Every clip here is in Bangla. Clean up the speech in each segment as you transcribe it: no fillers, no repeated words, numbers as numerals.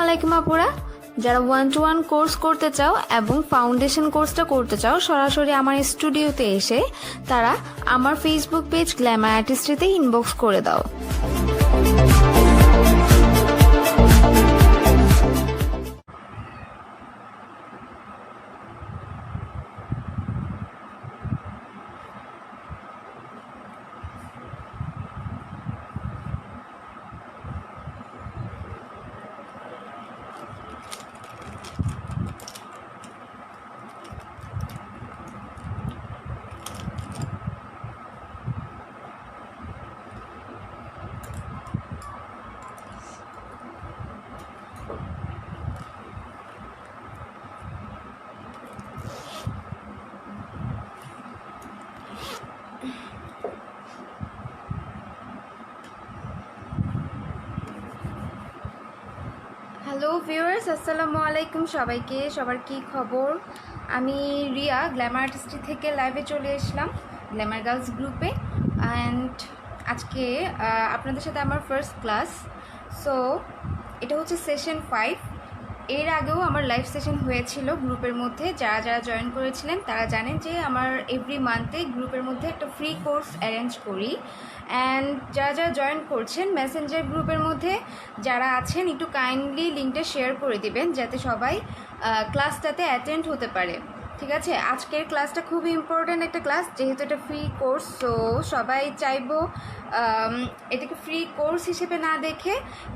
আলাইকুম আপুরা, যারা 1-to-1 কোর্স করতে চাও এবং ফাউন্ডেশন কোর্সটা করতে চাও সরাসরি আমার স্টুডিওতে এসে তারা আমার ফেসবুক পেজ গ্ল্যামার আর্টিস্ট্রিতে ইনবক্স করে দাও। হ্যালো ভিউয়ার্স, আসসালামু আলাইকুম সবাইকে। সবার কি খবর? আমি রিয়া গ্ল্যামার আর্টিস্ট্রি থেকে লাইভে চলে এসলাম গ্ল্যামার গার্লস গ্রুপে। অ্যান্ড আজকে আপনাদের সাথে আমার ফার্স্ট ক্লাস। সো এটা হচ্ছে সেশন 5। এর আগেও আমার লাইভ সেশন হয়েছিল গ্রুপের মধ্যে। যারা যারা জয়েন করেছিলেন তারা জানেন যে আমার এভরি মান্থে গ্রুপের মধ্যে একটা ফ্রি কোর্স অ্যারেঞ্জ করি। অ্যান্ড যারা যারা জয়েন করছেন মেসেঞ্জার গ্রুপের মধ্যে যারা আছেন একটু কাইন্ডলি লিঙ্কটা শেয়ার করে দিবেন যাতে সবাই ক্লাসটাতে অ্যাটেন্ড হতে পারে। ঠিক আছে, আজকের ক্লাসটা খুবই ইম্পর্ট্যান্ট একটা ক্লাস, যেহেতু এটা ফ্রি কোর্স। সো সবাই চাইবো এটাকে ফ্রি কোর্স হিসেবে না দেখে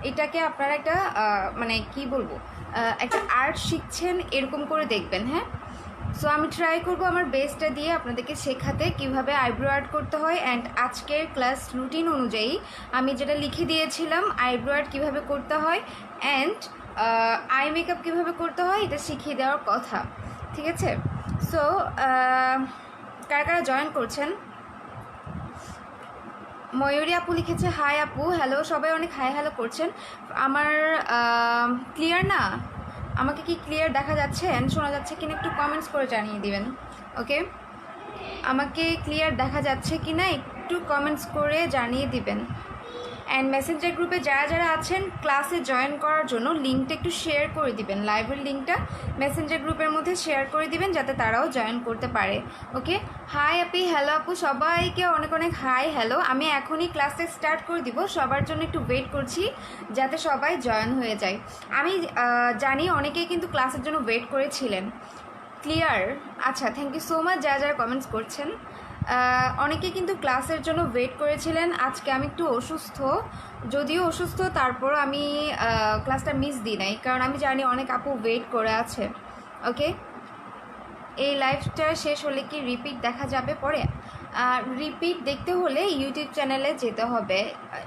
এটাকে আপনারা একটা মানে কি বলবো, একটা আর্ট শিখছেন এরকম করে দেখবেন। হ্যাঁ, সো আমি ট্রাই করবো আমার বেস্টটা দিয়ে আপনাদেরকে শেখাতে কিভাবে আইব্রো আর্ট করতে হয়। অ্যান্ড আজকের ক্লাস রুটিন অনুযায়ী আমি যেটা লিখে দিয়েছিলাম আইব্রো আর্ট কীভাবে করতে হয় অ্যান্ড আই মেকআপ কীভাবে করতে হয় এটা শিখিয়ে দেওয়ার কথা। ঠিক আছে, সো কারা কারা জয়েন করছেন? ময়ূরী আপু লিখেছে হাই আপু, হ্যালো। সবাই অনেক হাই হ্যালো করছেন। আমার ক্লিয়ার না? আমাকে কি ক্লিয়ার দেখা যাচ্ছে অ্যান্ড শোনা যাচ্ছে কিনা একটু কমেন্টস করে জানিয়ে দিবেন। ওকে, আমাকে ক্লিয়ার দেখা যাচ্ছে কিনা একটু কমেন্টস করে জানিয়ে দিবেন। অ্যান্ড মেসেঞ্জার গ্রুপে যারা যারা আছেন ক্লাসে জয়েন করার জন্য লিঙ্কটা একটু শেয়ার করে দিবেন। লাইভের লিঙ্কটা মেসেঞ্জার গ্রুপের মধ্যে শেয়ার করে দিবেন যাতে তারাও জয়েন করতে পারে। ওকে, হাই আপি, হ্যালো আপু, সবাইকে অনেক অনেক হাই হ্যালো। আমি এখনই ক্লাসে স্টার্ট করে দিব, সবার জন্য একটু ওয়েট করছি যাতে সবাই জয়েন হয়ে যায়। আমি জানি অনেকেই কিন্তু ক্লাসের জন্য ওয়েট করেছিলেন। ক্লিয়ার? আচ্ছা, থ্যাংক ইউ সো মাচ যারা যারা কমেন্টস করছেন। অনেকে কিন্তু ক্লাসের জন্য ওয়েট করেছিলেন। আজকে আমি একটু অসুস্থ, যদিও অসুস্থ তারপর আমি ক্লাসটা মিস দিই নাই, কারণ আমি জানি অনেক আপু ওয়েট করে আছে। ওকে, এই লাইভটা শেষ হলে কি রিপিট দেখা যাবে পরে? রিপিট দেখতে হলে ইউটিউব চ্যানেলে যেতে হবে।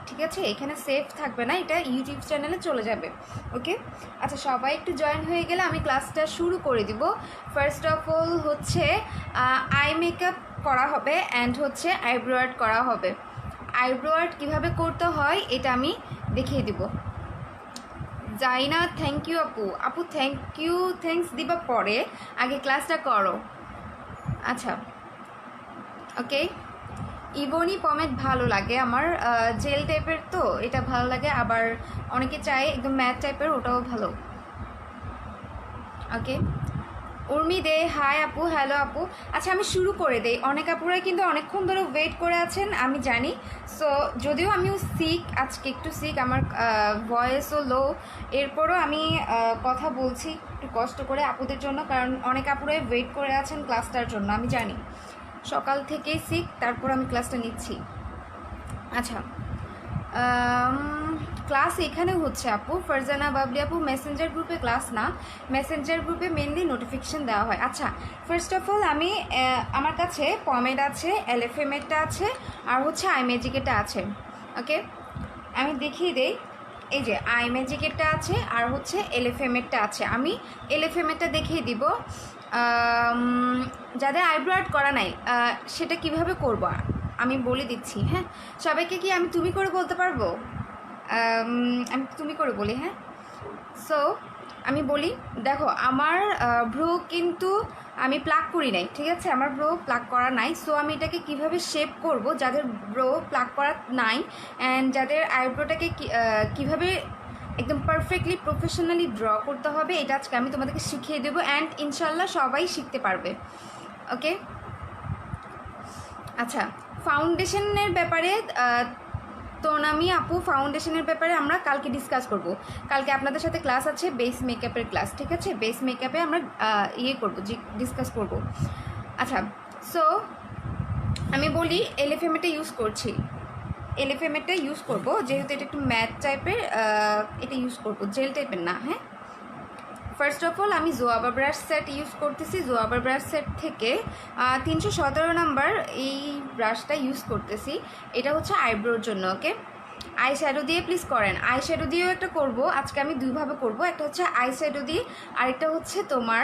ঠিক আছে, এখানে সেভ থাকবে না, এটা ইউটিউব চ্যানেলে চলে যাবে। ওকে, আচ্ছা, সবাই একটু জয়েন হয়ে গেলে আমি ক্লাসটা শুরু করে দিব। ফার্স্ট অফ অল হচ্ছে আই মেকআপ করা হবে অ্যান্ড হচ্ছে আইব্রো আর্ট করা হবে। আইব্রো আর্ট কীভাবে করতে হয় এটা আমি দেখিয়ে দিব। যাই না, থ্যাংক ইউ আপু। আপু থ্যাংক ইউ, থ্যাঙ্কস দিবা পরে, আগে ক্লাসটা করো। আচ্ছা, ওকে। ইবনি পমেড ভালো লাগে আমার, জেল টাইপের তো এটা ভালো লাগে, আবার অনেকে চায় একদম ম্যাট টাইপের, ওটাও ভালো। ওকে, উর্মি দে হাই আপু, হ্যালো আপু। আচ্ছা, আমি শুরু করে দেই। অনেক আপুরাই কিন্তু অনেকক্ষণ ধরে ওয়েট করে আছেন আমি জানি। সো যদিও আমিও সিক, আজকে একটু সিক, আমার ভয়েসও লো, এরপরও আমি কথা বলছি একটু কষ্ট করে আপুদের জন্য, কারণ অনেক আপুরাই ওয়েট করে আছেন ক্লাসটার জন্য। আমি জানি সকাল থেকেই সিক, তারপর আমি ক্লাসটা নিচ্ছি। আচ্ছা, ক্লাস এখানে হচ্ছে আপু, ফারজানা বাবলি আপু। মেসেঞ্জার গ্রুপে ক্লাস না, মেসেঞ্জার গ্রুপে মেনলি নোটিফিকেশান দেওয়া হয়। আচ্ছা, ফার্স্ট অফ অল আমি আমার কাছে পমেড আছে, এলএফএমেরটা আছে, আর হচ্ছে আই ম্যাজিকেরটা আছে। ওকে, আমি দেখিয়ে দেই। এই যে আই ম্যাজিকেরটা আছে আর হচ্ছে এলএফএমেরটা আছে। আমি এলএফএমেরটা দেখিয়ে দিব। যাদের আইব্রো আর্ট করা নাই সেটা কিভাবে করব আমি বলে দিচ্ছি। হ্যাঁ, সবাইকে কি আমি তুমি করে বলতে পারবো? আমি তুমি করে বলি। হ্যাঁ, সো আমি বলি, দেখো আমার ভ্রু কিন্তু আমি প্লাক করি নাই। ঠিক আছে, আমার ব্রো প্লাক করা নাই। সো আমি এটাকে কিভাবে শেপ করব, যাদের ব্রো প্লাক করা নাই অ্যান্ড যাদের আইব্রোটাকে কিভাবে একদম পারফেক্টলি প্রফেশনালি ড্র করতে হবে। এটা আজকে আমি তোমাদেরকে শিখিয়ে দেবো, অ্যান্ড ইনশাল্লাহ সবাই শিখতে পারবে। ওকে, আচ্ছা, ফাউন্ডেশনের ব্যাপারে তনামি আপু, ফাউন্ডেশনের ব্যাপারে আমরা কালকে ডিসকাস করব। কালকে আপনাদের সাথে ক্লাস আছে, বেস মেকআপের ক্লাস, ঠিক আছে? বেস মেকআপে আমরা করবো, ডিসকাস করব। আচ্ছা, সো আমি বলি এলএফএমএটা ইউজ করছি, এলএফএমএটা ইউজ করব যেহেতু এটা একটু ম্যাট টাইপের, এটা ইউজ করব, জেল টাইপের না। হ্যাঁ, ফার্স্ট অফ অল আমি জোয়াবা ব্রাশ সেট ইউজ করতেছি। জোয়াবা ব্রাশ সেট থেকে 317 নাম্বার এই ব্রাশটা ইউজ করতেছি। এটা হচ্ছে আইব্রোর জন্য। ওকে, আই শ্যাডো দিয়ে প্লিজ করেন। আই শ্যাডো দিয়েও একটা করব, আজকে আমি দুইভাবে করব, একটা হচ্ছে আই শ্যাডো দিয়ে, আরেকটা হচ্ছে তোমার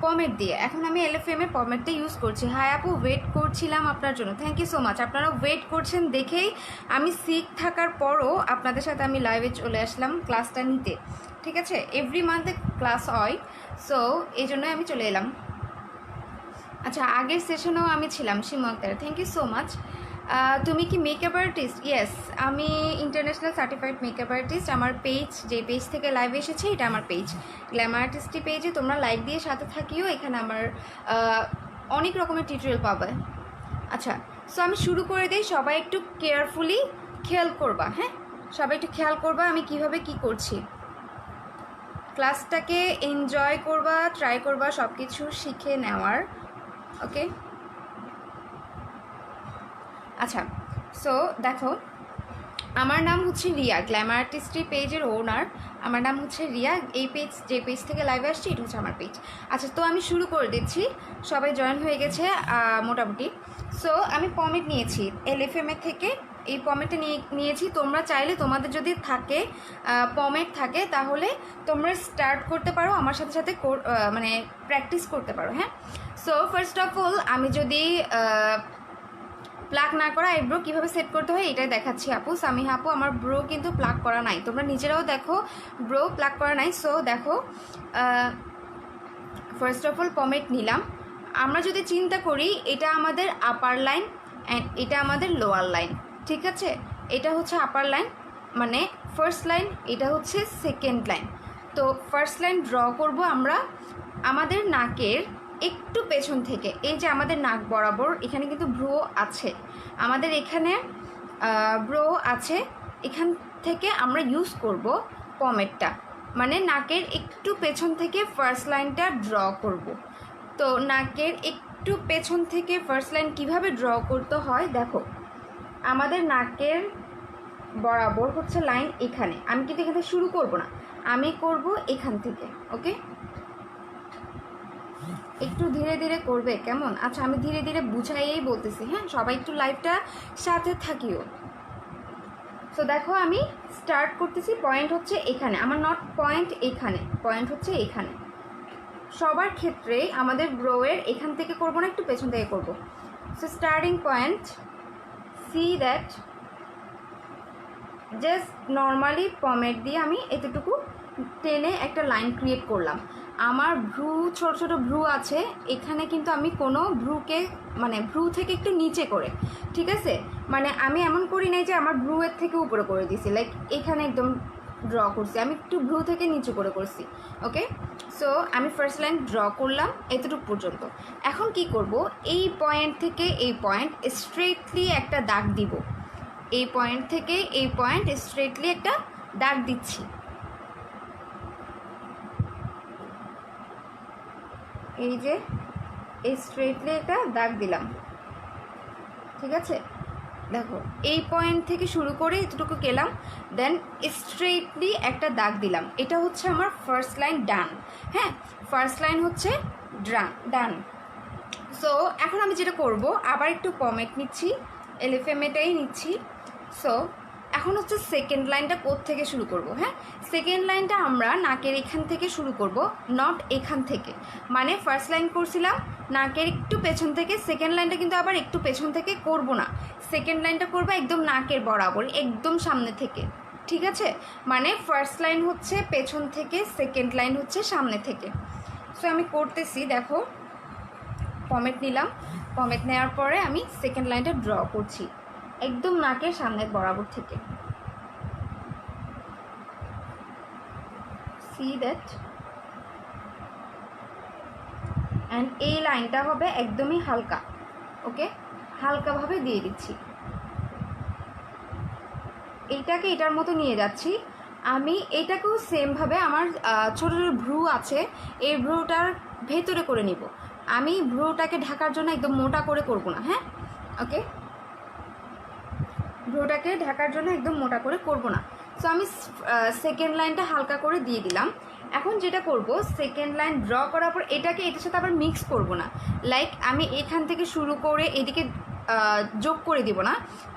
পমেট দিয়ে। এখন আমি এলএফএমের পমেটটা ইউজ করছি। হাই আপু, ওয়েট করছিলাম আপনার জন্য, থ্যাংক ইউ সো মাচ। আপনারা ওয়েট করছেন দেখেই আমি সিক থাকার পরও আপনাদের সাথে আমি লাইভে চলে আসলাম ক্লাসটা নিতে, ঠিক আছে? এভরি মান্থে ক্লাস হয়, সো এই জন্যই আমি চলে এলাম। আচ্ছা, আগের সেশনেও আমি ছিলাম, Shimu Akter, thank you so much. তুমি কি মেকআপ আর্টিস্ট? ইয়েস, আমি ইন্টারন্যাশনাল সার্টিফাইড মেকআপ আর্টিস্ট। আমার পেজ, যে পেজ থেকে লাইভ এসেছে, এটা আমার পেজ, গ্ল্যামার আর্টিস্টি পেজে তোমরা লাইক দিয়ে সাথে থাকিও। এখানে আমার অনেক রকমের টিউটোরিয়াল পাবে। আচ্ছা, সো আমি শুরু করে দিই। সবাই একটু কেয়ারফুলি খেয়াল করবা, হ্যাঁ, সবাই একটু খেয়াল করবা আমি কিভাবে কি করছি। ক্লাসটাকে এনজয় করবা, ট্রাই করবা সব কিছু শিখে নেওয়ার। ওকে, আচ্ছা, সো দেখো, আমার নাম হচ্ছে রিয়া, গ্ল্যামার আর্টিস্ট্রি পেজের ওনার। আমার নাম হচ্ছে রিয়া। এই পেজ, যে পেজ থেকে লাইভে আসছি, এটা হচ্ছে আমার পেজ। আচ্ছা, তো আমি শুরু করে দিচ্ছি, সবাই জয়েন হয়ে গেছে মোটামুটি। সো আমি পমেট নিয়েছি এলএফএমের থেকে, এই পমেটটা নিয়েছি। তোমরা চাইলে, তোমাদের যদি থাকে পমেট থাকে, তাহলে তোমরা স্টার্ট করতে পারো, আমার সাথে সাথে মানে প্র্যাকটিস করতে পারো। হ্যাঁ, সো ফার্স্ট অফ অল আমি যদি প্লাক না করা আইব্রো কীভাবে সেট করতে হয় এটাই দেখাচ্ছি আপু। সামিহা আপু, আমার ব্রো কিন্তু প্লাক করা নাই, তোমরা নিজেরাও দেখো ব্রো প্লাক করা নাই। সো দেখো, ফার্স্ট অফ অল পমেট নিলাম। আমরা যদি চিন্তা করি, এটা আমাদের আপার লাইন অ্যান্ড এটা আমাদের লোয়ার লাইন, ঠিক আছে? এটা হচ্ছে আপার লাইন, মানে ফার্স্ট লাইন, এটা হচ্ছে সেকেন্ড লাইন। তো ফার্স্ট লাইন ড্র করব আমরা আমাদের নাকের একটু পেছন থেকে। এই যে আমাদের নাক বরাবর এখানে কিন্তু ভ্রু আছে, আমাদের এখানে ব্রো আছে, এখান থেকে আমরা ইউজ করব পমেটটা, মানে নাকের একটু পেছন থেকে ফার্স্ট লাইনটা ড্র করব। তো নাকের একটু পেছন থেকে ফার্স্ট লাইন কিভাবে ড্র করতে হয় দেখো, আমাদের নাকের বরাবর হচ্ছে লাইন এখানে। আমি কিন্তু এখান থেকে শুরু করব না, আমি করব এখান থেকে। ওকে, একটু ধীরে ধীরে করবে, কেমন? আচ্ছা, আমি ধীরে ধীরে বুঝাইয়েই বলতেছি, হ্যাঁ, সবাই একটু লাইভটা সাথে থাকিও। সো দেখো, আমি স্টার্ট করতেছি, পয়েন্ট হচ্ছে এখানে, আমার নট পয়েন্ট এখানে, পয়েন্ট হচ্ছে এখানে। সবার ক্ষেত্রে আমাদের ব্রোয়ের এখান থেকে করব না, একটু পেছন থেকে করব। So starting point, see that, just normally pomade দিয়ে আমি এতটুকু টেনে একটা লাইন ক্রিয়েট করলাম। আমার ভ্রু, ছোট ছোট ভ্রু আছে এখানে, কিন্তু আমি কোনো ভ্রুকে, মানে ভ্রু থেকে একটু নিচে করে, ঠিক আছে? মানে আমি এমন করি নাই যে আমার ভ্রুয়ের থেকে উপরে করে দিছি, লাইক এখানে একদম ড্র করছি, আমি একটু ভ্রু থেকে নিচু করে করছি। ওকে, সো আমি ফার্স্ট লাইন ড্র করলাম এতটুকু পর্যন্ত। এখন কি করব, এই পয়েন্ট থেকে এই পয়েন্ট স্ট্রেটলি একটা দাগ দিব, এই পয়েন্ট থেকে এই পয়েন্ট স্ট্রেটলি একটা দাগ দিচ্ছি। এই যে এই স্ট্রেটলি একটা দাগ দিলাম, ঠিক আছে? দেখো, এই পয়েন্ট থেকে শুরু করে এতটুকু গেলাম, দেন স্ট্রেটলি একটা দাগ দিলাম। এটা হচ্ছে আমার ফার্স্ট লাইন ডান। হ্যাঁ, ফার্স্ট লাইন হচ্ছে ডান। সো এখন আমি যেটা করব, আবার একটু পমেট নিচ্ছি, এলএফএমএটাই নিচ্ছি। সো এখন হচ্ছে সেকেন্ড লাইনটা থেকে শুরু করব। হ্যাঁ, সেকেন্ড লাইনটা আমরা নাকের এখান থেকে শুরু করব, নট এখান থেকে। মানে ফার্স্ট লাইন করছিলাম নাকের একটু পেছন থেকে, সেকেন্ড লাইনটা কিন্তু আবার একটু পেছন থেকে করব না, সেকেন্ড লাইনটা করবো একদম নাকের বরাবর, একদম সামনে থেকে, ঠিক আছে? মানে ফার্স্ট লাইন হচ্ছে পেছন থেকে, সেকেন্ড লাইন হচ্ছে সামনে থেকে। সো আমি করতেছি, দেখো, পমেট নিলাম, পমেট নেওয়ার পরে আমি সেকেন্ড লাইনটা ড্র করছি একদম নাকের সামনের বরাবর থেকে। সি দ্যাট, অ্যান্ড এই লাইনটা হবে একদমই হালকা, ওকে, হালকাভাবে দিয়ে দিচ্ছি। এইটাকে এটার মতো নিয়ে যাচ্ছি আমি। এইটাকেও সেমভাবে আমার ছোটো ছোটো ভ্রু আছে, এই ভ্রুটার ভেতরে করে নিব। আমি ভ্রুটাকে ঢাকার জন্য একদম মোটা করে করব না, হ্যাঁ, ওকে, ভ্রুটাকে ঢাকার জন্য একদম মোটা করে করব না। সো আমি সেকেন্ড লাইনটা হালকা করে দিয়ে দিলাম। এখন যেটা করব, সেকেন্ড লাইন ড্র করার পর এটাকে এটার সাথে আবার মিক্স করব না, লাইক আমি এখান থেকে শুরু করে এদিকে যোগ করে দিব না,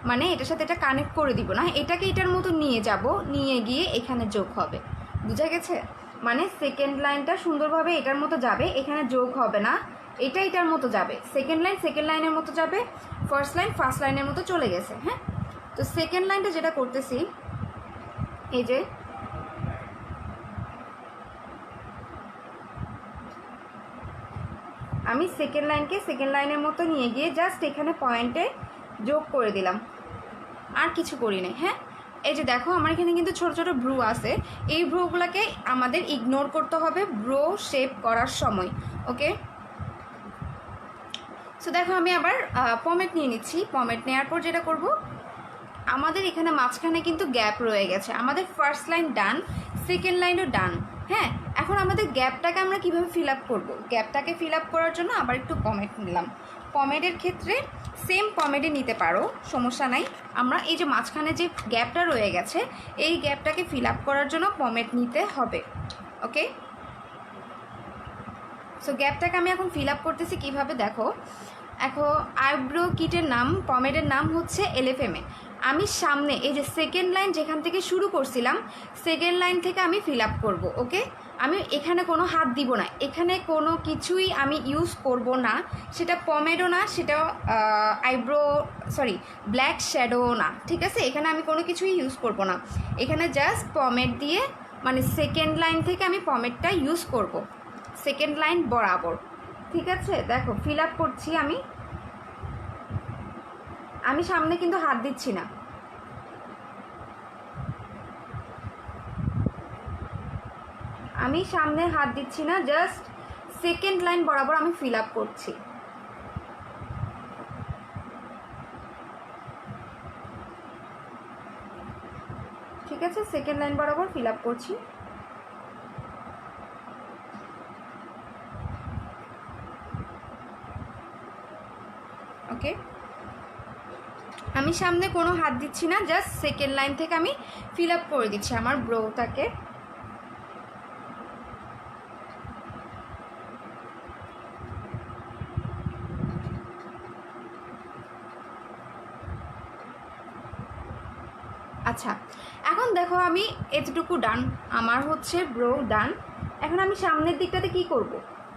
মানে এটার সাথে এটা কানেক্ট করে দিব না, এটাকে এটার মতো নিয়ে যাব, নিয়ে গিয়ে এখানে যোগ হবে। বুঝা গেছে? মানে সেকেন্ড লাইনটা সুন্দরভাবে এটার মতো যাবে, এখানে যোগ হবে না, এটা এটার মতো যাবে। সেকেন্ড লাইন সেকেন্ড লাইনের মতো যাবে, ফার্স্ট লাইন ফার্স্ট লাইনের মতো চলে গেছে। হ্যাঁ, তো সেকেন্ড লাইনটা যেটা করতেছি, এই যে আমি সেকেন্ড লাইনকে সেকেন্ড লাইনের মতো নিয়ে গিয়ে জাস্ট এখানে পয়েন্টে যোগ করে দিলাম, আর কিছু করি নাই। হ্যাঁ, এই যে দেখো আমার এখানে কিন্তু ছোট ছোট ভ্রু আছে, এই ভ্রুগুলোকে আমাদের ইগনোর করতে হবে ভ্রু শেপ করার সময়, ওকে। সো দেখো আমি আবার পমেট নিয়ে নিচ্ছি। পমেট নেওয়ার পর যেটা করব, আমাদের এখানে মাঝখানে কিন্তু গ্যাপ রয়ে গেছে, আমাদের ফার্স্ট লাইন ডান, সেকেন্ড লাইনও ডান। হ্যাঁ, এখন আমাদের গ্যাপটাকে আমরা কীভাবে ফিল আপ করবো? গ্যাপটাকে ফিল আপ করার জন্য আবার একটু পমেট নিলাম। পমেটের ক্ষেত্রে সেম পমেটে নিতে পারো, সমস্যা নাই। আমরা এই যে মাঝখানে যে গ্যাপটা রয়ে গেছে, এই গ্যাপটাকে ফিল আপ করার জন্য পমেট নিতে হবে, ওকে। সো গ্যাপটাকে আমি এখন ফিল আপ করতেছি কীভাবে দেখো। এখন আইব্রো কিটের নাম, পমেটের নাম হচ্ছে এলএফএমএ। আমি সামনে এই যে সেকেন্ড লাইন যেখান থেকে শুরু করছিলাম, সেকেন্ড লাইন থেকে আমি ফিল আপ করবো, ওকে। আমি এখানে কোনো হাত দিব না, এখানে কোনো কিছুই আমি ইউজ করব না, সেটা পমেডও না, সেটা ব্ল্যাক শ্যাডো না, ঠিক আছে। এখানে আমি কোনো কিছুই ইউজ করব না, এখানে জাস্ট পমেড দিয়ে, মানে সেকেন্ড লাইন থেকে আমি পমেডটা ইউজ করব, সেকেন্ড লাইন বরাবর, ঠিক আছে। দেখো ফিল আপ করছি আমি, আমি সামনে কিন্তু হাত দিচ্ছি না, আমি সামনে হাত দিচ্ছি না, জাস্ট সেকেন্ড লাইন বরাবর আমি ফিল আপ করছি। ঠিক আছে, সেকেন্ড লাইন বরাবর ফিল আপ করছি। ওকে, আমি সামনে কোনো হাত দিচ্ছি না, জাস্ট সেকেন্ড লাইন থেকে আমি ফিল আপ করে দিচ্ছি আমার ব্রোটাকে। আচ্ছা, এখন দেখো আমি এতটুকু ডান, আমার হচ্ছে ব্রো ডান। এখন আমি সামনের দিকটাতে কি করব,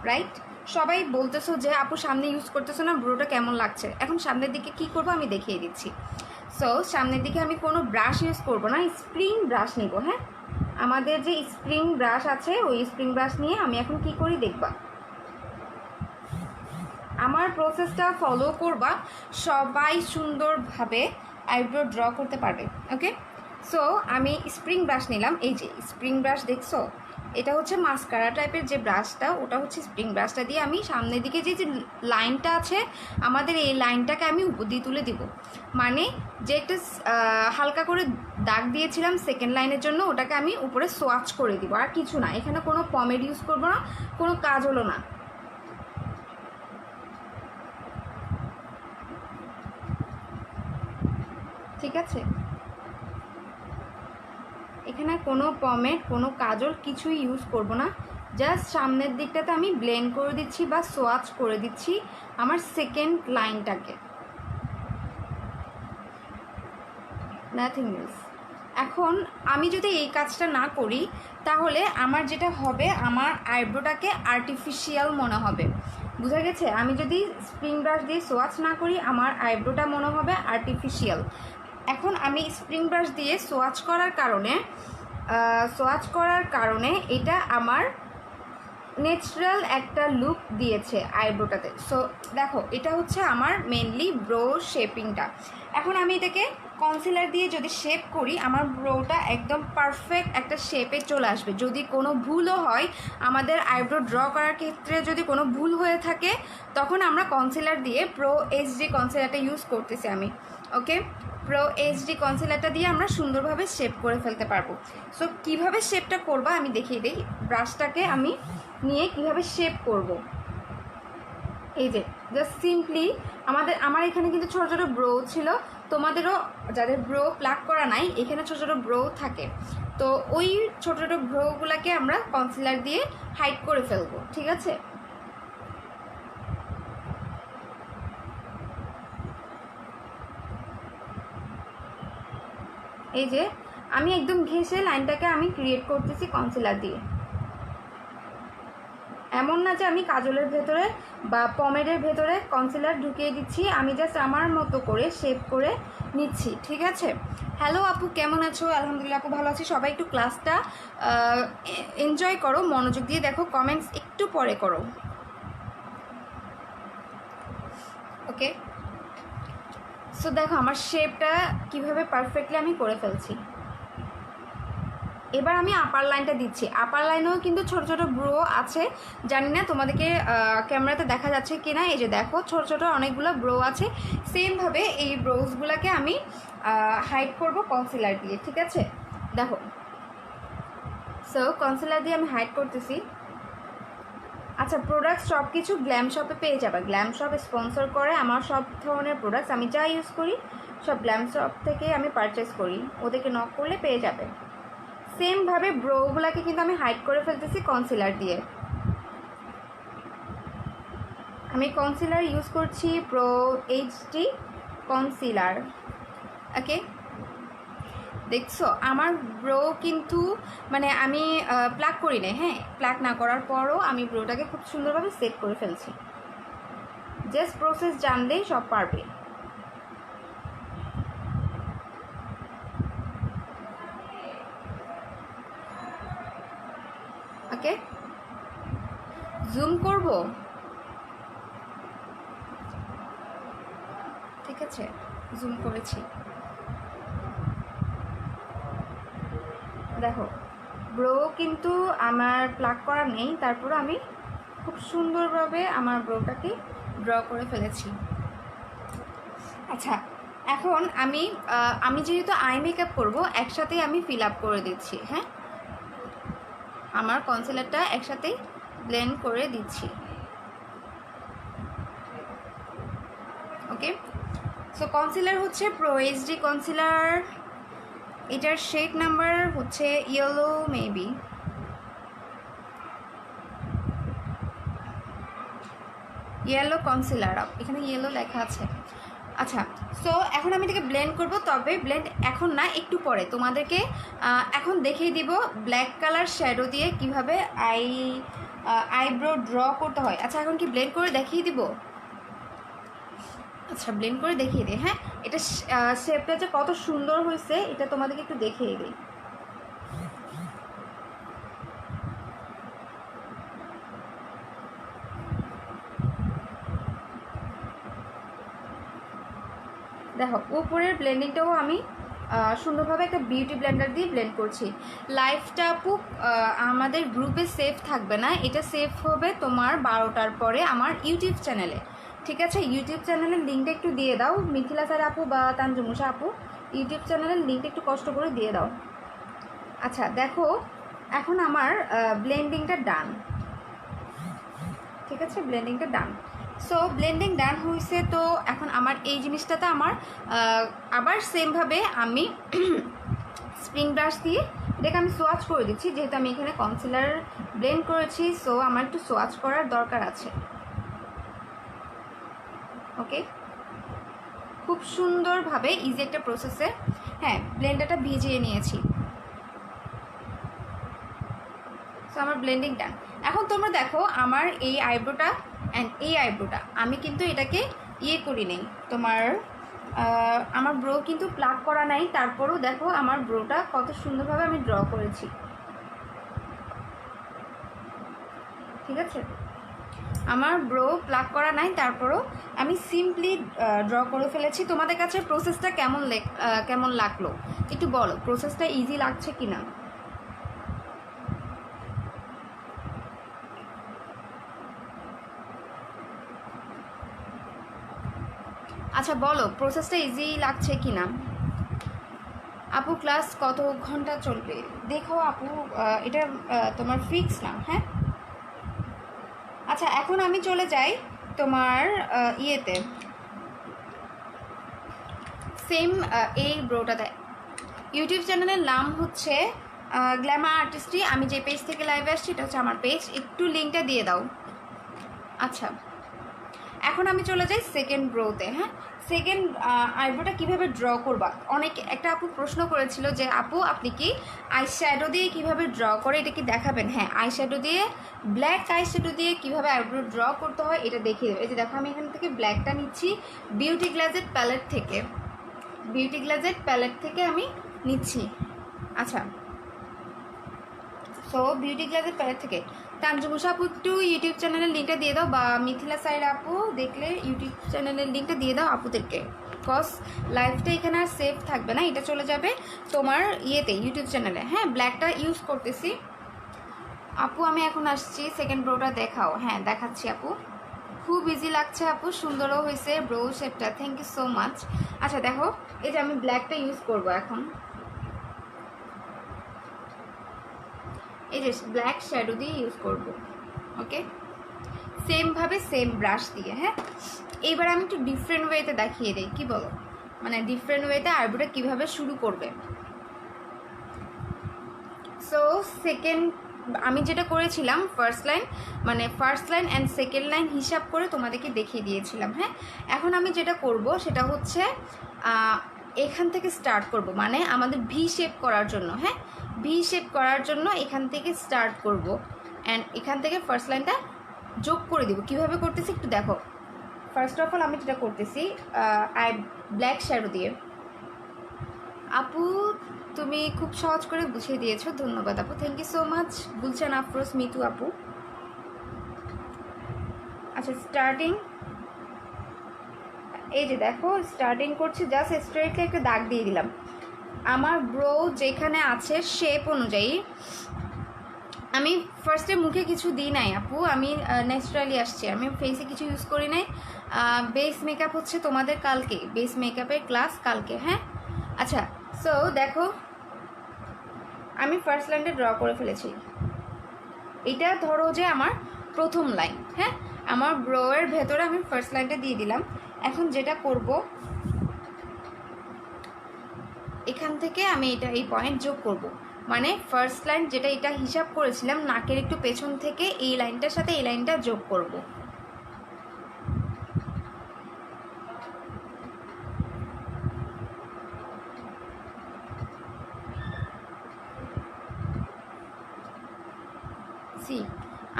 রাইট? সবাই বলতেছো যে আপু সামনে ইউজ করতেছো না, ব্রোটা কেমন লাগছে। এখন সামনের দিকে কি করব আমি দেখিয়ে দিচ্ছি। সো সামনের দিকে আমি কোনো ব্রাশ ইউজ করব না, স্প্রিং ব্রাশ নিব। হ্যাঁ, আমাদের যে স্প্রিং ব্রাশ আছে, ওই স্প্রিং ব্রাশ নিয়ে আমি এখন কি করি দেখবা। আমার প্রসেসটা ফলো করবা, সবাই সুন্দরভাবে আইব্রো ড্র করতে পারবে, ওকে। সো আমি স্প্রিং ব্রাশ নিলাম, এই যে স্প্রিং ব্রাশ দেখছো, এটা হচ্ছে মাস্কারা টাইপের যে ব্রাশটা, ওটা হচ্ছে স্প্রিং ব্রাশটা দিয়ে আমি সামনের দিকে যে যে লাইনটা আছে আমাদের, এই লাইনটাকে আমি উপর দিয়ে তুলে দিব। মানে যে একটা হালকা করে দাগ দিয়েছিলাম সেকেন্ড লাইনের জন্য, ওটাকে আমি উপরে সোয়াচ করে দিব, আর কিছু না। এখানে কোনো পমেড ইউজ করবো না, কোনো কাজ হলো না, ঠিক আছে। এখানে কোনো পমেড, কোনো কাজল কিছুই ইউজ করব না, জাস্ট সামনের দিকটাতে আমি ব্লেন্ড করে দিচ্ছি বা সোয়াচ করে দিচ্ছি আমার সেকেন্ড লাইনটাকে, নাথিং এলস। এখন আমি যদি এই কাজটা না করি, তাহলে আমার যেটা হবে, আমার আইব্রোটাকে আর্টিফিশিয়াল মনে হবে। বুঝা গেছে? আমি যদি স্প্রিং ব্রাশ দিয়ে সোয়াচ না করি, আমার আইব্রোটা মনে হবে আর্টিফিশিয়াল। এখন আমি স্প্রিং ব্রাশ দিয়ে সোয়াচ করার কারণে এটা আমার ন্যাচারাল একটা লুক দিয়েছে আইব্রোটাতে। সো দেখো এটা হচ্ছে আমার মেনলি ব্রো শেপিংটা। এখন আমি এটাকে কনসিলার দিয়ে যদি শেপ করি আমার ব্রোটা একদম পারফেক্ট একটা শেপে চলে আসবে। যদি কোনো ভুলও হয়, আমাদের আইব্রো ড্র করার ক্ষেত্রে যদি কোনো ভুল হয়ে থাকে, তখন আমরা কনসিলার দিয়ে প্রো এইচডি কনসিলারটা ইউজ করতেছি আমি। ওকে, প্রো এইচডি কনসিলারটা দিয়ে আমরা সুন্দরভাবে শেপ করে ফেলতে পারবো। সো কীভাবে শেপটা করবা আমি দেখিয়ে দিই। ব্রাশটাকে আমি নিয়ে কিভাবে শেপ করব, এই যে জাস্ট সিম্পলি আমার এখানে কিন্তু ছোটো ছোটো ব্রো ছিল, তোমাদেরও যাদের ব্রো প্লাক করা নাই এখানে ছোটো ছোটো ব্রো থাকে, তো ওই ছোটো ছোটো ব্রোগুলোকে আমরা কনসিলার দিয়ে হাইড করে ফেলবো। ঠিক আছে, এই যে আমি একদম ঘেঁষে লাইনটাকে আমি ক্রিয়েট করতেছি কনসিলার দিয়ে। এমন না যে আমি কাজলের ভেতরে বা পমেডের ভেতরে কনসিলার ঢুকিয়ে দিচ্ছি, আমি জাস্ট আমার মতো করে শেপ করে নিচ্ছি। ঠিক আছে, হ্যালো আপু, কেমন আছো? আলহামদুলিল্লাহ আপু ভালো আছি। সবাই একটু ক্লাসটা এনজয় করো, মনোযোগ দিয়ে দেখো, কমেন্টস একটু পরে করো। ওকে, সো দেখো আমার শেপটা কিভাবে পারফেক্টলি আমি করে ফেলছি। এবার আমি আপার লাইনটা দিচ্ছি। আপার লাইনেও কিন্তু ছোট ছোট ব্রো আছে, জানি না তোমাদেরকে ক্যামেরাতে দেখা যাচ্ছে কি না। এই যে দেখো ছোট ছোট অনেকগুলো ব্রো আছে। সেমভাবে এই ব্রোজগুলোকে আমি হাইড করব কনসিলার দিয়ে। ঠিক আছে, দেখো, সো কনসিলার দিয়ে আমি হাইড করতেছি। আচ্ছা, প্রোডাক্ট সব কিছু গ্ল্যাম শপে পেয়ে যাবে। গ্ল্যাম শপ স্পন্সর করে আমার সব ধরনের প্রোডাক্টস, আমি যা ইউজ করি সব গ্ল্যাম শপ থেকে আমি পারচেস করি, ওদেরকে নক করলে পেয়ে যাবে। সেমভাবে ব্রোগুলোকে কিন্তু আমি হাইড করে ফেলতেছি কনসিলার দিয়ে। আমি কনসিলার ইউজ করছি প্রো এইচডি কনসিলার। ওকে, দেখছো আমার ব্রো কিন্তু মানে আমি প্লাক করি না, হ্যাঁ, প্লাক না করার পরও আমি ব্রোটাকে খুব সুন্দরভাবে সেট করে ফেলছি। জাস্ট প্রসেস জানলেই সব পারবে। ওকে, জুম করব, ঠিক আছে, জুম করেছি। দেখো ব্রো কিন্তু আমার প্লাক করা নেই, তারপর আমি খুব সুন্দরভাবে আমার ব্রোটাকে ড্র করে ফেলেছি। আচ্ছা, এখন আমি যেহেতু আই মেকআপ করবো, একসাথেই আমি ফিল আপ করে দিচ্ছি। হ্যাঁ, আমার কনসিলারটা একসাথেই ব্লেন্ড করে দিচ্ছি। ওকে, সো কনসিলার হচ্ছে প্রো এইচডি কনসিলার, এটার শেড নাম্বার হচ্ছে ইয়েলো, মেবি ইয়েলো কনসিলার, এখানে ইয়েলো লেখা আছে। আচ্ছা, সো এখন আমি এটাকে ব্লেন্ড করব, তবে ব্লেন্ড এখন না, একটু পরে তোমাদেরকে এখন দেখিয়ে দিব ব্ল্যাক কালার শ্যাডো দিয়ে কিভাবে আইব্রো ড্র করতে হয়। আচ্ছা, এখন কি ব্লেন্ড করে দেখিয়ে দিব? আচ্ছা, ব্লেন্ড করে দেখিয়ে দিই। হ্যাঁ, এটা শেপটা যে কত সুন্দর হয়েছে এটা তোমাদেরকে একটু দেখিয়ে দিই। দেখো উপরের ব্লেন্ডিংটাও আমি সুন্দরভাবে একটা বিউটি ব্লেন্ডার দিয়ে ব্লেন্ড করছি। লাইফটা আপু আমাদের গ্রুপে সেভ থাকবে না, এটা সেভ হবে তোমার 12টার পরে আমার ইউটিউব চ্যানেলে। ঠিক আছে, ইউটিউব চ্যানেলের লিঙ্কটা একটু দিয়ে দাও, মিথিলা স্যার আপু বা তানজুমুষা আপু, ইউটিউব চ্যানেলের লিঙ্কটা একটু কষ্ট করে দিয়ে দাও। আচ্ছা দেখো, এখন আমার ব্লেন্ডিংটা ডান। ঠিক আছে, ব্লেন্ডিংটা ডান। সো ব্লেন্ডিং ডান হয়েছে, তো এখন আমার এই জিনিসটাতে আমার আবার সেমভাবে আমি স্প্রিং ব্রাশ দিয়ে এটাকে আমি সোয়াচ করে দিচ্ছি, যেহেতু আমি এখানে কনসিলার ব্লেন্ড করেছি, সো আমার একটু সোয়াচ করার দরকার আছে। ওকে, খুব সুন্দরভাবে ইজি একটা প্রসেসে, হ্যাঁ, ব্লেন্ডারটা ভিজিয়ে নিয়েছি। সো আমার ব্লেন্ডিং ডান। এখন তোমরা দেখো আমার এই আইব্রোটা অ্যান্ড এই আইব্রোটা আমি কিন্তু এটাকে করি নেই, তোমার আমার ব্রো কিন্তু প্লাক করা নাই, তারপরেও দেখো আমার ব্রোটা কত সুন্দরভাবে আমি ড্র করেছি। ঠিক আছে? আমার ব্রো প্লাক করা নাই, তারপরও আমি সিম্পলি ড্র করে ফেলেছি। তোমাদের কাছে প্রসেসটা কেমন লাগলো একটু বলো, প্রসেসটা ইজি লাগছে কি না? আচ্ছা বলো, প্রসেসটা ইজি লাগছে কি না? আপু ক্লাস কত ঘন্টা চলবে? দেখো আপু, এটা তোমার ফিক্স না, হ্যাঁ? আচ্ছা এখন আমি চলে যাই তোমার ইয়েতে, সেম এই ব্রোটাতে। ইউটিউব চ্যানেলের নাম হচ্ছে গ্ল্যামার আর্টিস্ট্রি। আমি যে পেজ থেকে লাইভে আসছি এটা হচ্ছে আমার পেজ, একটু লিঙ্কটা দিয়ে দাও। আচ্ছা এখন আমি চলে যাই সেকেন্ড ব্রোতে। হ্যাঁ, সেকেন্ড আইব্রোটা কীভাবে ড্র করবা? একটা আপু প্রশ্ন করেছিল যে আপু আপনি কি আই শ্যাডো দিয়ে কীভাবে ড্র করে, এটা কি দেখাবেন? হ্যাঁ, আই শ্যাডো দিয়ে, ব্ল্যাক আই শ্যাডো দিয়ে কীভাবে আইব্রো ড্র করতে হয় এটা দেখিয়ে দেবে। এই যে দেখো আমি এখান থেকে ব্ল্যাকটা নিচ্ছি বিউটি গ্লাজেট প্যালেট থেকে আমি নিচ্ছি। আচ্ছা, সো বিউটি গ্লাজের প্যালেট থেকে। তানজুমুষা আপু একটু ইউটিউব চ্যানেলের লিঙ্কটা দিয়ে দাও, বা মিথিলা সাইড আপু দেখলে ইউটিউব চ্যানেলের লিঙ্কটা দিয়ে দাও আপুদেরকে, কজ লাইভটা এখানে আর সেভ থাকবে না, এটা চলে যাবে তোমার ইয়েতে ইউটিউব চ্যানেলে। হ্যাঁ, ব্ল্যাকটা ইউজ করতেছি। আপু আমি এখন আসছি, সেকেন্ড ব্রোটা দেখাও। হ্যাঁ দেখাচ্ছি আপু, খুব ইজি লাগছে আপু, সুন্দরও হয়েছে ব্রো শেপটা, থ্যাংক ইউ সো মাচ। আচ্ছা দেখো, এই যে আমি ব্ল্যাকটা ইউজ করব এখন, এই যে ব্ল্যাক শ্যাডো দিয়ে ইউজ করব। ওকে, সেমভাবে সেম ব্রাশ দিয়ে। হ্যাঁ, এইবার আমি একটু ডিফারেন্ট ওয়েতে দেখিয়ে দিই, কি বলো? মানে ডিফারেন্ট ওয়েতে আইব্রোটা কীভাবে শুরু করবে। সো সেকেন্ড আমি যেটা করেছিলাম first line and second line হিসাব করে তোমাদেরকে দেখিয়ে দিয়েছিলাম। হ্যাঁ, এখন আমি যেটা করব সেটা হচ্ছে এখান থেকে স্টার্ট করব, মানে আমাদের ভি শেপ করার জন্য। হ্যাঁ, ভি শেপ করার জন্য এখান থেকে স্টার্ট করব, অ্যান্ড এখান থেকে ফার্স্ট লাইনটা যোগ করে দিব। কীভাবে করতেছি একটু দেখো। ফার্স্ট অফ অল আমি যেটা করতেছি ব্ল্যাক শ্যাডো দিয়ে। আপু তুমি খুব সহজ করে বুঝিয়ে দিয়েছো, ধন্যবাদ আপু, thank you so much. Gulshan Afroz Mitu আপু। আচ্ছা স্টার্টিং, এই যে দেখো স্টার্টিং করছি, জাস্ট স্ট্রেটলি একটা দাগ দিয়ে দিলাম। আমার ব্রো যেখানে আছে শেপ অনুযায়ী আমি ফার্স্টে মুখে কিছু দিই নাই আপু, আমি ন্যাচারালি আসছি, আমি ফেসে কিছু ইউজ করি নাই। বেস মেকআপ হচ্ছে তোমাদের কালকে, বেস মেকআপের ক্লাস কালকে। হ্যাঁ, আচ্ছা সো দেখো আমি ফার্স্ট লাইনটা ড্র করে ফেলেছি। এটা ধরো যে আমার প্রথম লাইন। হ্যাঁ, আমার ব্রোয়ের ভেতরে আমি ফার্স্ট লাইনটা দিয়ে দিলাম। এখন যেটা করব, এখান থেকে আমি এই পয়েন্ট যোগ করব, মানে ফার্স্ট লাইন যেটা এটা হিসাব করেছিলাম নাকের একটু পেছন থেকে এই লাইনটার সাথে এই লাইনটা যোগ করব।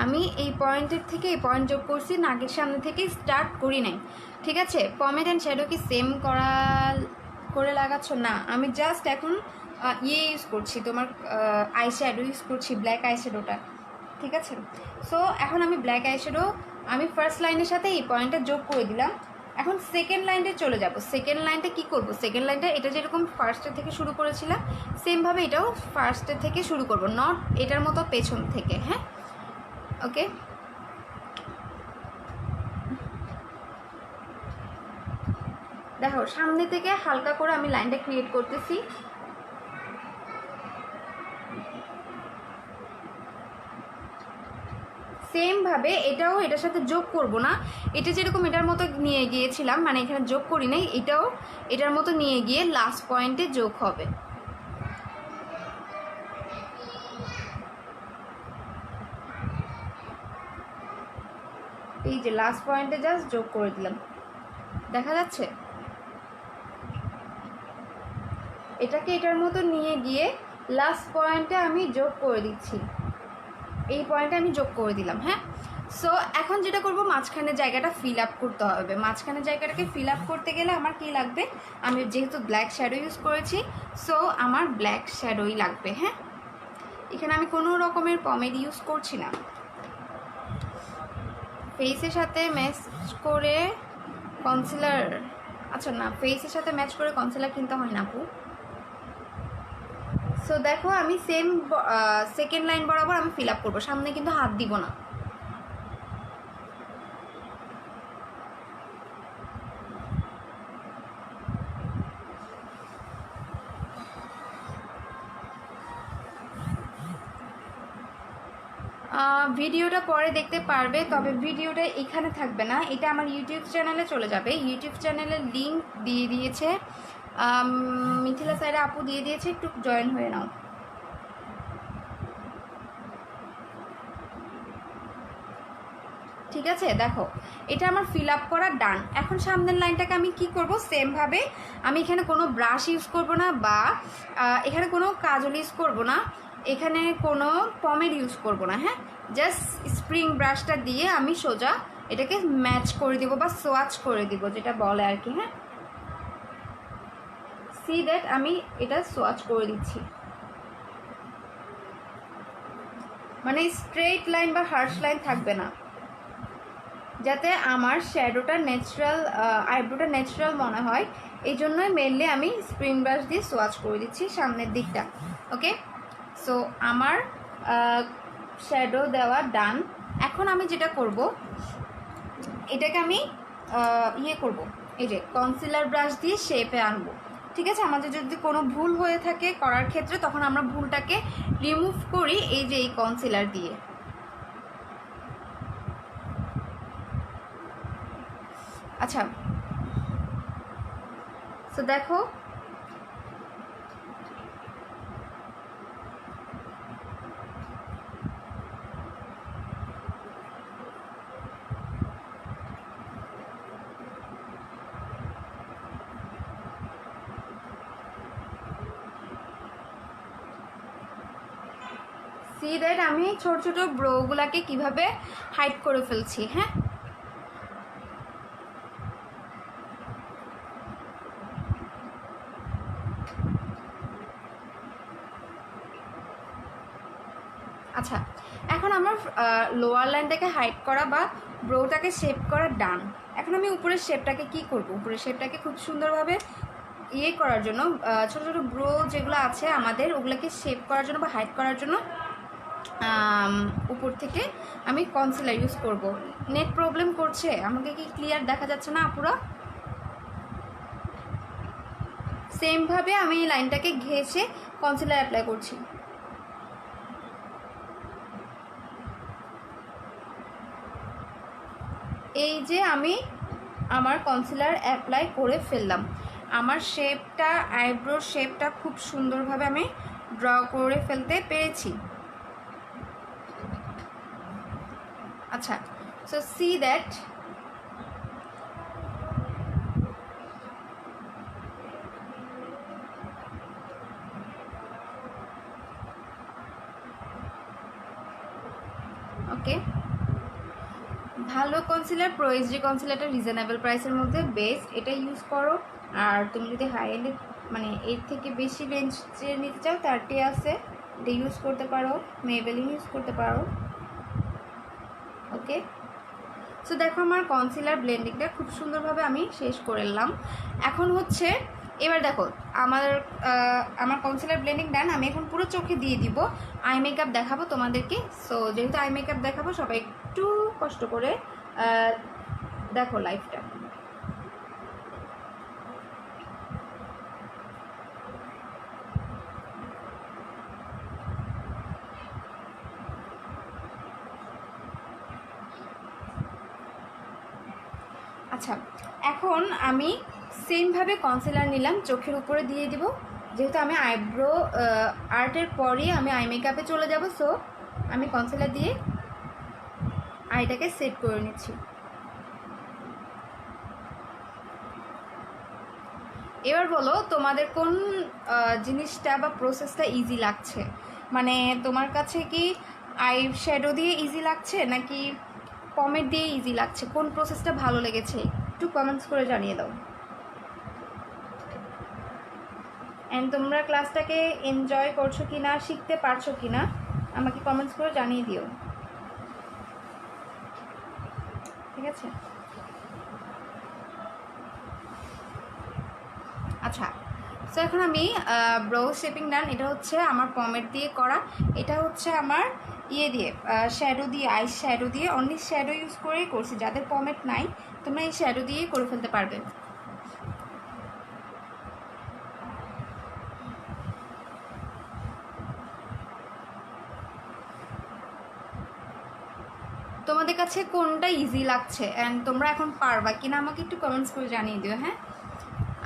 আমি এই পয়েন্টের থেকে এই পয়েন্ট যোগ করছি, নাকের সামনে থেকে স্টার্ট করি নাই। ঠিক আছে, পমেড অ্যান্ড শ্যাডো কি সেম করে লাগাচ্ছ? না, আমি জাস্ট এখন ইউজ করছি, তোমার আই শ্যাডো ইউজ করছি, ব্ল্যাক আই শ্যাডোটা। ঠিক আছে, সো এখন আমি ব্ল্যাক আই শ্যাডো আমি ফার্স্ট লাইনের সাথে এই পয়েন্টটা যোগ করে দিলাম। এখন সেকেন্ড লাইনটা চলে যাব। সেকেন্ড লাইনটা কি করব? সেকেন্ড লাইনটা এটা যেরকম ফার্স্টের থেকে শুরু করেছিলাম সেমভাবে এটাও ফার্স্টের থেকে শুরু করব, নট এটার মতো পেছন থেকে। হ্যাঁ, ওকে, দেখো সামনে থেকে হালকা করে আমি লাইনটা ক্রিয়েট করতেছি। সেমভাবে এটাও এটার সাথে যোগ করব না, এটা যেরকম এটার মতো নিয়ে গিয়েছিলাম, মানে এখানে যোগ করি নাই, এটাও এটার মতো নিয়ে গিয়ে লাস্ট পয়েন্টে যোগ হবে। এই যে লাস্ট পয়েন্টে জাস্ট যোগ করে দিলাম, দেখা যাচ্ছে? এটাকে এটার মতো নিয়ে গিয়ে লাস্ট পয়েন্টে আমি যোগ করে দিচ্ছি, এই পয়েন্টে আমি যোগ করে দিলাম। হ্যাঁ, সো এখন যেটা করব, মাঝখানে জায়গাটা ফিল আপ করতে হবে। মাঝখানে জায়গাটাকে ফিল আপ করতে গেলে আমার কি লাগবে? আমি যেহেতু ব্ল্যাক শ্যাডো ইউজ করেছি, সো আমার ব্ল্যাক শ্যাডোই লাগবে। হ্যাঁ, এখানে আমি কোনো রকমের পমেড ইউজ করছি না। ফেসের সাথে ম্যাচ করে কনসিলার, আচ্ছা না, ফেসের সাথে ম্যাচ করে কনসিলার কিনতে হয় না আপু। সো দেখো আমি সেম সেকেন্ড লাইন বরাবর আমি ফিল আপ করবো, সামনে কিন্তু হাত দিব না। ভিডিওটা পরে দেখতে পারবে, তবে ভিডিওটা এখানে থাকবে না, এটা আমার ইউটিউব চ্যানেলে চলে যাবে। ইউটিউব চ্যানেলের লিঙ্ক দিয়ে দিয়েছে মিথিলা সাইডে আপু দিয়ে দিয়েছে, একটু জয়েন হয়ে নাও। ঠিক আছে, দেখো এটা আমার ফিল আপ করা ডান। এখন সামনের লাইনটাকে আমি কি করব, সেমভাবে আমি এখানে কোনো ব্রাশ ইউজ করব না, বা এখানে কোনো কাজল ইউজ করব না, এখানে কোনো পমেড ইউজ করব না। হ্যাঁ, জাস্ট স্প্রিং ব্রাশটা দিয়ে আমি সোজা এটাকে ম্যাচ করে দিব বা সোয়াচ করে দিব, যেটা বলে আর কি। হ্যাঁ, সি দ্যাট আমি এটা সোয়াচ করে দিচ্ছি, মানে স্ট্রেট লাইন বা হার্শ লাইন থাকবে না, যাতে আমার শ্যাডোটা ন্যাচারাল, আইব্রোটা ন্যাচারাল মনে হয়। এই জন্যই মেনলি আমি স্প্রিং ব্রাশ দিয়ে সোয়াচ করে দিচ্ছি সামনের দিকটা। ওকে, সো আমার শ্যাডো দেওয়া ডান। এখন আমি যেটা করব, এটাকে আমি ইয়ে করব, এই যে কনসিলার ব্রাশ দিয়ে শেপে আনবো। ঠিক আছে, আমাদের যদি কোনো ভুল হয়ে থাকে করার ক্ষেত্রে, তখন আমরা ভুলটাকে রিমুভ করি এই যে এই কনসিলার দিয়ে। আচ্ছা, সো দেখো সি দ্যাট আমি ছোট ছোট ব্রোগুলাকে কিভাবে হাইড করে ফেলছি। হ্যাঁ, আচ্ছা, এখন আমার লোয়ার লাইনটাকে হাইড করা বা ব্রোটাকে শেপ করা ডান। এখন আমি উপরের শেপটাকে কি করব, উপরের শেপটাকে খুব সুন্দরভাবে ইয়ে করার জন্য, ছোটো ছোটো ব্রো যেগুলো আছে আমাদের, ওগুলোকে শেপ করার জন্য বা হাইড করার জন্য উপর থেকে আমি কনসিলার ইউজ করব। নেট প্রবলেম করছে, আমাকে কি ক্লিয়ার দেখা যাচ্ছে না আপুরা? সেমভাবে আমি এই লাইনটাকে ঘেঁষে কনসিলার অ্যাপ্লাই করছি। এই যে আমি আমার কনসিলার অ্যাপ্লাই করে ফেললাম, আমার শেপটা, আইব্রোর শেপটা খুব সুন্দরভাবে আমি ড্র করে ফেলতে পেরেছি। আচ্ছা, সো সি দ্যাট ওকে, ভালো কনসিলার প্রো এইচডি কনসিলারটা রিজনেবল প্রাইসের মধ্যে বেস্ট, এটা ইউজ করো। আর তুমি যদি হাই এন্ডে মানে এর থেকে বেশি রেঞ্জে নিতে চাও, 30 আছে, এটা ইউজ করতে পারো, মেবেলিন ইউজ করতে পারো। ওকে, সো দেখো আমার কনসিলার ব্লেন্ডিংটা খুব সুন্দরভাবে আমি শেষ করলাম। এখন হচ্ছে এবার দেখো আমার কনসিলার ব্লেন্ডিং ডান। আমি এখন পুরো চোখে দিয়ে দিব, আই মেকআপ দেখাবো তোমাদেরকে। সো যেহেতু আই মেকআপ দেখাবো, সবাই একটু কষ্ট করে দেখো লাইফটা। আচ্ছা, এখন আমি সেমভাবে কনসিলার নিলাম, চোখের উপরে দিয়ে দিব, যেহেতু আমি আইব্রো আর্টের পরই আমি আই মেকআপে চলে যাব। সো আমি কনসিলার দিয়ে আইটাকে সেট করে নিচ্ছি। এবার বলো তোমাদের কোন জিনিসটা বা প্রসেসটা ইজি লাগছে, মানে তোমার কাছে কি আই শ্যাডো দিয়ে ইজি লাগছে নাকি পমেড দিয়ে ইজি লাগছে, কোন প্রসেসটা ভালো লেগেছে একটু কমেন্টস করে জানিয়ে দাও। অ্যান্ড তোমরা ক্লাসটাকে এনজয় করছো কি না, শিখতে পারছো কি না, আমাকে কমেন্টস করে জানিয়ে দিও। ঠিক আছে। আচ্ছা, সো এখন আমি ব্রো শেপিং ডান। এটা হচ্ছে আমার পমেট দিয়ে করা, এটা হচ্ছে আমার ইয়ে দিয়ে শ্যাডো দিয়ে, আই শ্যাডো দিয়ে, অনলি শ্যাডো ইউজ করেই করছি। যাদের পমেট নাই তোমরা এই শ্যাডো দিয়েই করে ফেলতে পারবে। তোমাদের কাছে কোনটা ইজি লাগছে অ্যান্ড তোমরা এখন পারবা কিনা আমাকে একটু কমেন্টস করে জানিয়ে দিও। হ্যাঁ,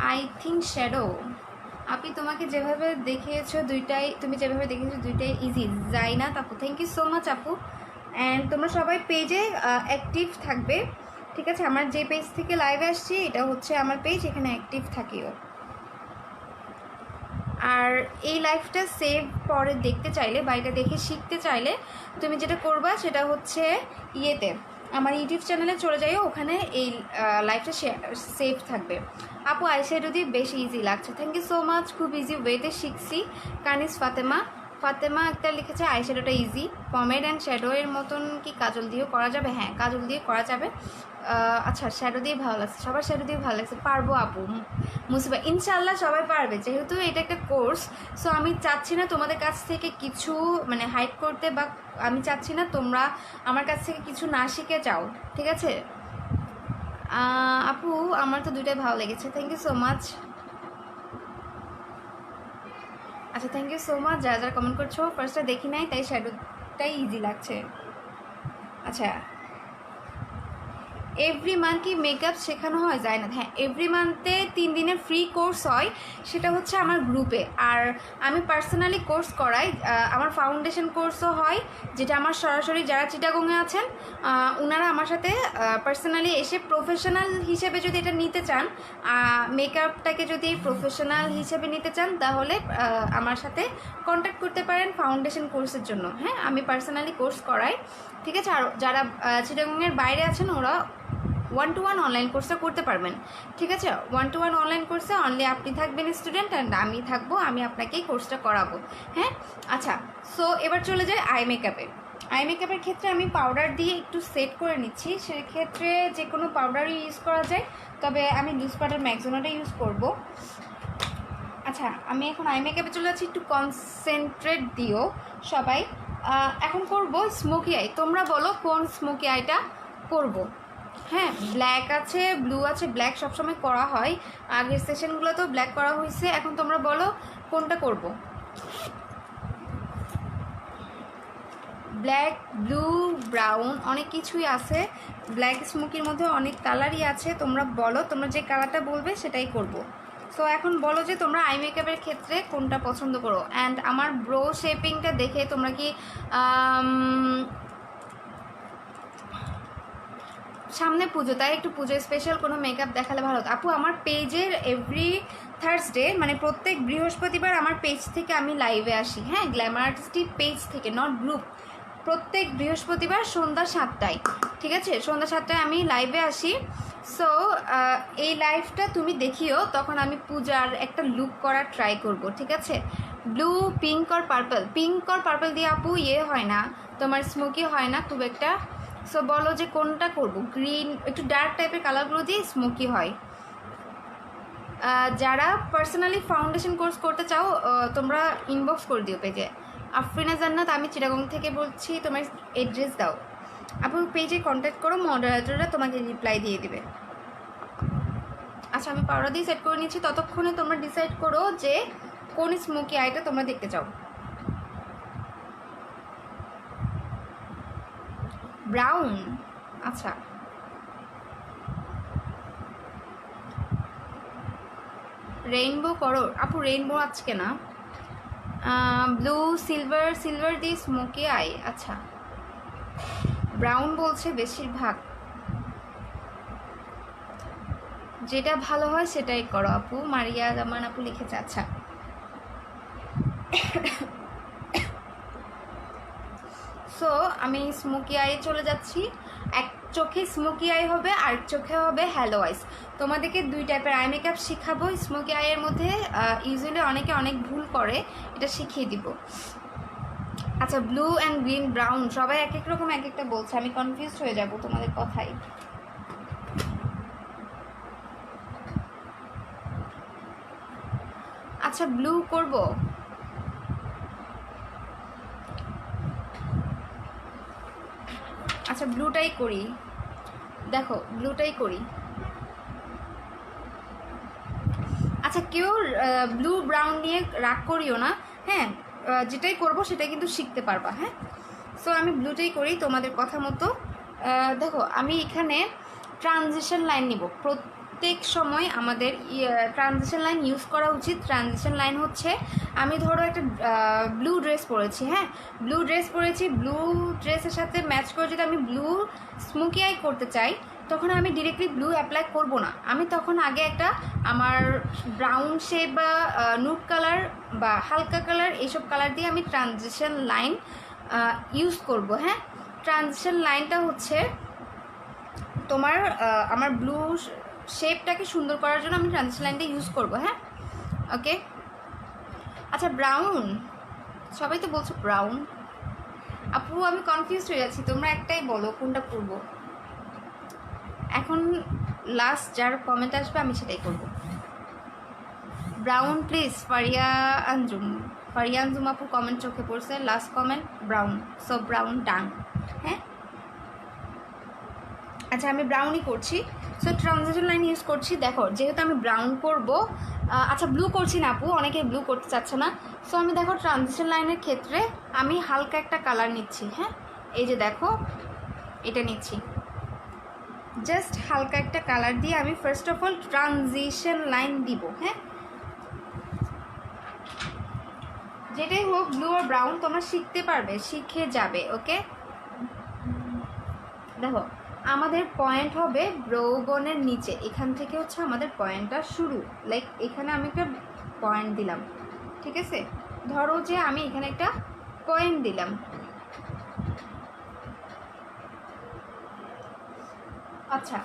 আই থিঙ্ক শ্যাডো আপনি তোমাকে যেভাবে দেখিয়েছো দুইটাই, তুমি যেভাবে দেখিয়েছো দুইটাই ইজি। যাই না আপু, থ্যাংক ইউ সো মাচ আপু। অ্যান্ড তোমরা সবাই পেজে অ্যাক্টিভ থাকবে, ঠিক আছে। আমার যে পেজ থেকে লাইভে আসছি এটা হচ্ছে আমার পেজ, এখানে অ্যাক্টিভ থাকিও। আর এই লাইভটা সেভ পরে দেখতে চাইলে বা এটা দেখে শিখতে চাইলে তুমি যেটা করবা সেটা হচ্ছে ইয়েতে আমার ইউটিউব চ্যানেলে চলে যাইও, ওখানে এই লাইভটা সেভ থাকবে। আপু আইশ্যাডো দিয়ে বেশি ইজি লাগছে, থ্যাংক ইউ সো মাচ। খুব ইজি ওয়েতে শিখছি। কানিস ফাতেমা একটা লিখেছে আইশ্যাডোটা ইজি, পমেড অ্যান্ড শ্যাডো এর মতন কি কাজল দিয়েও করা যাবে? হ্যাঁ, কাজল দিয়ে করা যাবে। আচ্ছা, শ্যাডো দিয়ে ভালো লাগছে, সবার শ্যাডো দিয়ে ভালো লাগছে। পারবো আপু, মুসিবা ইনশাল্লাহ সবাই পারবে, যেহেতু এটা একটা কোর্স। সো আমি চাচ্ছি না তোমাদের কাছ থেকে কিছু মানে হাইড করতে, বা আমি চাচ্ছি না তোমরা আমার কাছ থেকে কিছু না শিখে যাও, ঠিক আছে। আপু আমার তো দুইটাই ভালো লেগেছে, থ্যাংক ইউ সো মাচ। আচ্ছা, থ্যাংক ইউ সো মাচ যারা যারা কমেন্ট করছো। ফার্স্টটা দেখি নাই তাই শ্যাডোটাই ইজি লাগছে। আচ্ছা, এভরি মান্থ কি মেকআপ শেখানো হয়? যায় না। হ্যাঁ, এভরি মান্থে 3 দিনের ফ্রি কোর্স হয়, সেটা হচ্ছে আমার গ্রুপে। আর আমি পার্সোনালি কোর্স করাই, আমার ফাউন্ডেশন কোর্সও হয়, যেটা আমার সরাসরি যারা চিটাগংয়ে আছেন ওনারা আমার সাথে পার্সোনালি এসে প্রফেশনাল হিসেবে যদি এটা নিতে চান, মেকআপটাকে যদি প্রফেশনাল হিসেবে নিতে চান তাহলে আমার সাথে কন্ট্যাক্ট করতে পারেন ফাউন্ডেশন কোর্সের জন্য। হ্যাঁ, আমি পার্সোনালি কোর্স করাই, ঠিক আছে। আর যারা চিটাগংয়ের বাইরে আছেন ওরা 1-to-1 অনলাইন কোর্সটা করতে পারবেন, ঠিক আছে। 1-to-1 অনলাইন কোর্সে অনলি আপনি থাকবেন স্টুডেন্ট অ্যান্ড আমি থাকবো, আমি আপনাকেই কোর্সটা করাবো। হ্যাঁ, আচ্ছা, সো এবার চলে যাই আই মেকআপে। আই মেকআপের ক্ষেত্রে আমি পাউডার দিয়ে একটু সেট করে নিচ্ছি, সেক্ষেত্রে যে কোনো পাউডারই ইউজ করা যায়, তবে আমি লুজ পাউডার ম্যাক্সোনাটা ইউজ করব। আচ্ছা, আমি এখন আই মেকআপে চলে যাচ্ছি, একটু কনসেন্ট্রেট দিও সবাই। এখন করব স্মোকি আই। তোমরা বলো কোন স্মোকি আইটা করব। হ্যাঁ, ব্ল্যাক আছে, ব্লু আছে। ব্ল্যাক সবসময় করা হয়, আগের সেশনগুলোতেও ব্ল্যাক করা হয়েছে। এখন তোমরা বলো কোনটা করব। ব্ল্যাক, ব্লু, ব্রাউন অনেক কিছুই আছে। ব্ল্যাক স্মোকির মধ্যে অনেক কালারই আছে। তোমরা বলো, তোমরা যে কালারটা বলবে সেটাই করব। সো এখন বলো যে তোমরা আই মেকআপের ক্ষেত্রে কোনটা পছন্দ করো। অ্যান্ড আমার ব্রো শেপিংটা দেখে তোমরা কি সামনে পুজো, তাই একটু পুজো স্পেশাল কোনো মেকআপ দেখালে ভালো হতো। আপু আমার পেজের এভরি থার্সডে মানে প্রত্যেক বৃহস্পতিবার আমার পেজ থেকে আমি লাইভে আসি। হ্যাঁ, গ্ল্যামার আর্টিস্টটি পেজ থেকে, নট গ্রুপ। প্রত্যেক বৃহস্পতিবার সন্ধ্যা 7টায়, ঠিক আছে, সন্ধ্যা 7টায় আমি লাইভে আসি। সো এই লাইভটা তুমি দেখিও, তখন আমি পূজার একটা লুক করার ট্রাই করব, ঠিক আছে। ব্লু, পিঙ্ক আর পার্পল। পিঙ্ক আর পার্পল দিয়ে আপু ইয়ে হয় না, তোমার স্মোকি হয় না খুব একটা। সো বলো যে কোনটা করব। গ্রিন, একটু ডার্ক টাইপের কালারগুলো দিয়ে স্মোকি হয়। যারা পার্সোনালি ফাউন্ডেশন কোর্স করতে চাও তোমরা ইনবক্স করে দিও পেজে। আফরিনা জান্নাত, আমি চিটাগং থেকে বলছি, তোমার অ্যাড্রেস দাও। আপু পেজে কন্ট্যাক্ট করো, মডারেটররা তোমাকে রিপ্লাই দিয়ে দিবে। আচ্ছা, আমি পাউডার দিয়ে সেট করে নিচ্ছি, ততক্ষণে তোমরা ডিসাইড করো যে কোন স্মোকি আইটা তোমরা দেখতে চাও। ব্রাউন, আচ্ছা। রেইনবো করো আপু, রেইনবো আজকে না। ব্লু, সিলভার দিয়ে স্মোকি আই, আচ্ছা। ব্রাউন বলছে বেশিরভাগ, যেটা ভালো হয় সেটাই করো আপু। মারিয়া জামান আপু লিখেছে, আচ্ছা। সো আমি স্মোকি আই চলে যাচ্ছি। এক চোখে স্মোকি আই হবে, আর চোখে হবে হ্যালো আইস। তোমাদেরকে 2 টাইপের আই মেকআপ শিখাবো। স্মোকি আইয়ের মধ্যে ইউজুয়ালি অনেকে অনেক ভুল করে, এটা শিখিয়ে দিব। আচ্ছা, ব্লু অ্যান্ড গ্রিন, ব্রাউন, সবাই এক এক রকম এক একটা বলছে, আমি কনফিউজড হয়ে যাব তোমাদের কথাই। আচ্ছা ব্লু করব, আচ্ছা ব্লুটাই করি, দেখো ব্লুটাই করি। আচ্ছা কেউ ব্লু ব্রাউন নিয়ে রাগ করিও না, হ্যাঁ যেটাই করব সেটাই কিন্তু শিখতে পারবা। হ্যাঁ, সো আমি ব্লুটাই করি তোমাদের কথা মতো। দেখো আমি এখানে ট্রানজিশন লাইন নিব, প্রত্যেক সময় আমাদের ট্রানজিশন লাইন ইউজ করা উচিত। ট্রানজিশন লাইন হচ্ছে, আমি ধরো একটা ব্লু ড্রেস পরেছি, হ্যাঁ ব্লু ড্রেস পরেছি, ব্লু ড্রেসের সাথে ম্যাচ করে যদি আমি ব্লু স্মোকি আই করতে চাই, তখন আমি ডিরেক্টলি ব্লু অ্যাপ্লাই করব না, আমি তখন আগে একটা আমার ব্রাউন শেড বা নুড কালার বা হালকা কালার এইসব কালার দিয়ে আমি ট্রানজিশন লাইন ইউজ করব। হ্যাঁ, ট্রানজিশন লাইনটা হচ্ছে তোমার আমার ব্লু শেপটাকে সুন্দর করার জন্য আমি ট্রানজিশন লাইনটা ইউজ করব। হ্যাঁ, ওকে। আচ্ছা ব্রাউন, সবাই তো বলছো ব্রাউন। আপু আমি কনফিউজ হয়ে যাচ্ছি, তোমরা একটাই বলো কোনটা করব। এখন লাস্ট যার কমেন্ট আসবে আমি সেটাই করব। Brown please. ফারিয়া আঞ্জুম, ফারিয়া আঞ্জুম আপু কমেন্ট চোখে পড়ছে, last comment brown, so brown done. হ্যাঁ, আচ্ছা আমি ব্রাউনই করছি, সো ট্রানজিশন লাইন ইউজ করছি। দেখো যেহেতু আমি ব্রাউন করব, আচ্ছা ব্লু করছি না আপু, অনেকে ব্লু করতে চাচ্ছে না, সো আমি দেখো ট্রানজিশন লাইনের ক্ষেত্রে আমি হালকা একটা কালার নিচ্ছি। হ্যাঁ, এই যে দেখো এটা নিচ্ছি, জাস্ট হালকা একটা কালার দিয়ে আমি first of all transition line দিব। হ্যাঁ, যেটাই হোক ব্লু আর ব্রাউন তোমরা শিখতে পারবে, শিখে যাবে। ওকে, দেখো আমাদের পয়েন্ট হবে ব্রৌবনের নিচে, এখান থেকে হচ্ছে আমাদের পয়েন্টটা শুরু, লাইক এখানে আমি একটা পয়েন্ট দিলাম, ঠিক আছে, ধরো যে আমি এখানে একটা পয়েন্ট দিলাম। আচ্ছা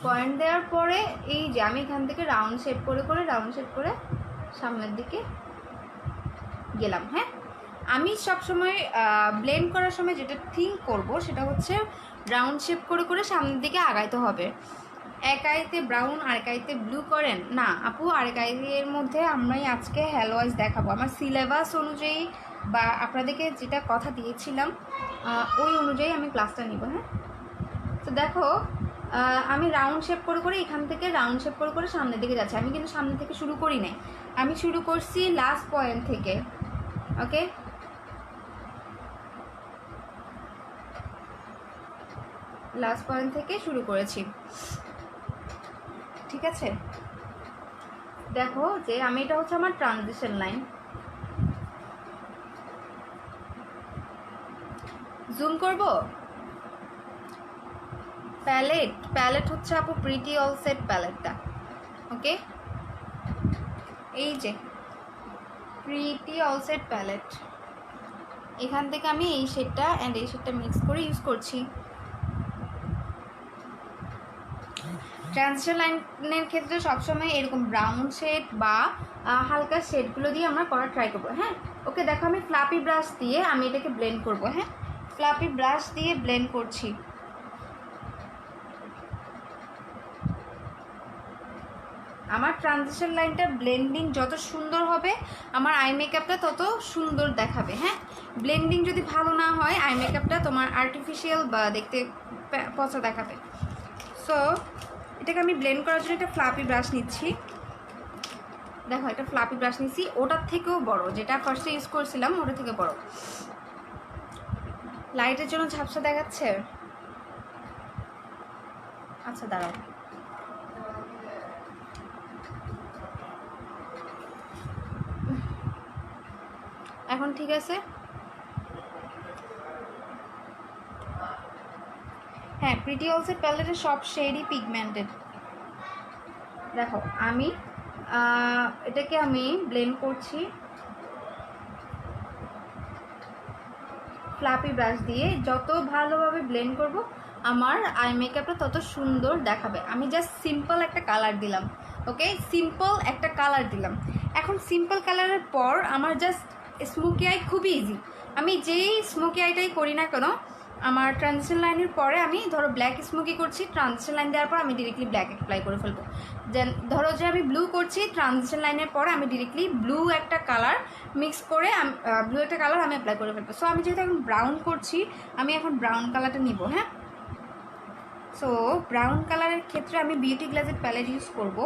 পয়েন্ট দেওয়ার পরে এই যে আমি এখান থেকে রাউন্ড শেপ করে করে রাউন্ড শেপ করে সামনের দিকে গেলাম। হ্যাঁ, আমি সবসময় ব্লেন্ড করার সময় যেটা থিঙ্ক করব সেটা হচ্ছে রাউন্ড শেপ করে করে সামনের দিকে আগাইতে হবে। এক আইতে ব্রাউন আরেক আইতে ব্লু করেন না আপু, আরেক আইয়ের মধ্যে আমরাই আজকে হ্যালোয়াইজ দেখাবো আমার সিলেবাস অনুযায়ী বা আপনাদেরকে যেটা কথা দিয়েছিলাম ওই অনুযায়ী আমি ক্লাসটা নিব। হ্যাঁ, তো দেখো আমি রাউন্ড শেপ করে করে এখান থেকে রাউন্ড শেপ করে করে সামনের দিকে যাচ্ছি, আমি কিন্তু সামনে থেকে শুরু করি নাই, আমি শুরু করছি লাস্ট পয়েন্ট থেকে। ওকে, লাস্ট পয়েন্ট থেকে শুরু করেছি, ঠিক আছে। দেখো যে আমি এটা হচ্ছে আমার ট্রানজিশন লাইন, জুম করব। প্যালেট, প্যালেট হচ্ছে আপু প্রিটি অল সেট প্যালেটটা। ওকে, এই যে প্রিটি অল সেট প্যালেট, এখান থেকে আমি এই শেডটা অ্যান্ড এই শেডটা মিক্স করে ইউজ করছি। ট্রানজিশন লাইনের ক্ষেত্রে সবসময় এরকম ব্রাউন শেড বা হালকা শেডগুলো দিয়ে আমরা করার ট্রাই করবো। হ্যাঁ, ওকে দেখো আমি ফ্লাপি ব্রাশ দিয়ে আমি এটাকে ব্লেন্ড করব। হ্যাঁ, ফ্লাপি ব্রাশ দিয়ে ব্লেন্ড করছি। আমার ট্রানজিশন লাইনটা ব্লেন্ডিং যত সুন্দর হবে আমার আই মেকআপটা তত সুন্দর দেখাবে। হ্যাঁ, ব্লেন্ডিং যদি ভালো না হয় আই মেকআপটা তোমার আর্টিফিশিয়াল বা দেখতে পচা দেখাবে। সো এটাকে আমি ব্লেন্ড করার জন্য একটা ফ্লাপি ব্রাশ নিচ্ছি। দেখো একটা ফ্লাপি ব্রাশ নিচ্ছি, ওটার থেকেও বড়, যেটা ফার্স্টে ইউজ করছিলাম ওটা থেকে বড়। লাইটের জন্য ঝাপসা দেখাচ্ছে, আচ্ছা দাঁড়াও, এখন ঠিক আছে। হ্যাঁ, প্রিটি অল সেট প্যালেটের সব শেডই পিগমেন্টেড। দেখো আমি এটাকে আমি ব্লেন্ড করছি ফ্লাপি ব্রাশ দিয়ে, যত ভালোভাবে ব্লেন্ড করব আমার আই মেকআপটা তত সুন্দর দেখাবে। আমি জাস্ট সিম্পল একটা কালার দিলাম। ওকে, সিম্পল একটা কালার দিলাম। এখন সিম্পল কালারের পর আমার জাস্ট স্মোকি আই খুবই ইজি, আমি যেই স্মোকি আইটাই করি না কেন আমার ট্রানজিশন লাইনের পরে আমি ধরো ব্ল্যাক স্মোকি করছি, ট্রানজিশন লাইন দেওয়ার পর আমি ডিরেক্টলি ব্ল্যাক অ্যাপ্লাই করে ফেলবো। দেন ধরো যে আমি ব্লু করছি, ট্রানজিশন লাইনের পরে আমি ডিরেক্টলি ব্লু একটা কালার মিক্স করে ব্লু একটা কালার আমি অ্যাপ্লাই করে ফেলবো। সো আমি যেহেতু এখন ব্রাউন করছি, আমি এখন ব্রাউন কালারটা নিব। হ্যাঁ, সো ব্রাউন কালারের ক্ষেত্রে আমি বিউটি গ্লাসের প্যালেট ইউজ করব।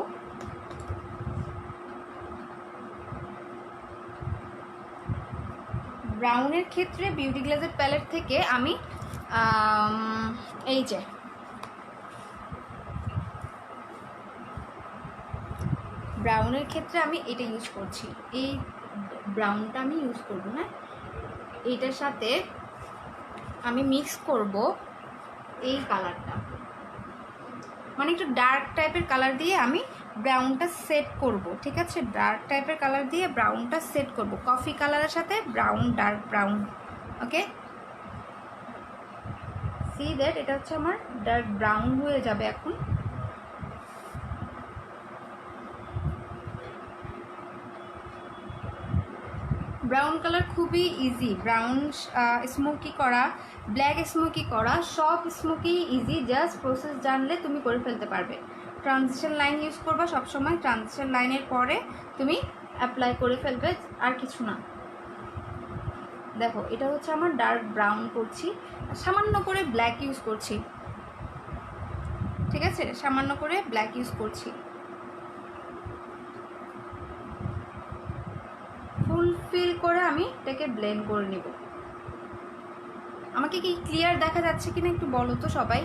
ব্রাউনের ক্ষেত্রে বিউটি গ্লাসের প্যালেট থেকে আমি এই যে ব্রাউনের ক্ষেত্রে আমি এটা ইউজ করছি, এই ব্রাউনটা আমি ইউজ করব। হ্যাঁ, এইটার সাথে আমি মিক্স করব এই কালারটা, মানে একটু ডার্ক টাইপের কালার দিয়ে আমি ব্রাউনটা সেট করব। ঠিক আছে, ডার্ক টাইপের কালার দিয়ে ব্রাউনটা সেট করব, কফি কালারের সাথে brown, dark brown. Okay, see that এটা হচ্ছে আমার ডার্ক ব্রাউন হয়ে যাবে এখন। ব্রাউন কালার খুবই ইজি, ব্রাউন স্মোকি করা, ব্ল্যাক স্মোকি করা, সব স্মোকি ইজি, জাস্ট প্রসেস জানলে তুমি করে ফেলতে পারবে। ট্রানজিশন লাইন ইউজ করবা সবসময়, ট্রানজিশন লাইনের পরে তুমি অ্যাপ্লাই করে ফেলবে, আর কিছু না। দেখো এটা হচ্ছে আমার ডার্ক ব্রাউন করছি, সামান্য করে ব্ল্যাক ইউজ করছি। ঠিক আছে, সামান্য করে ব্ল্যাক ইউজ করছি। ফুলফিল করে আমি এটাকে ব্লেন্ড করে নিব। আমাকে কি ক্লিয়ার দেখা যাচ্ছে কিনা একটু বলো তো সবাই।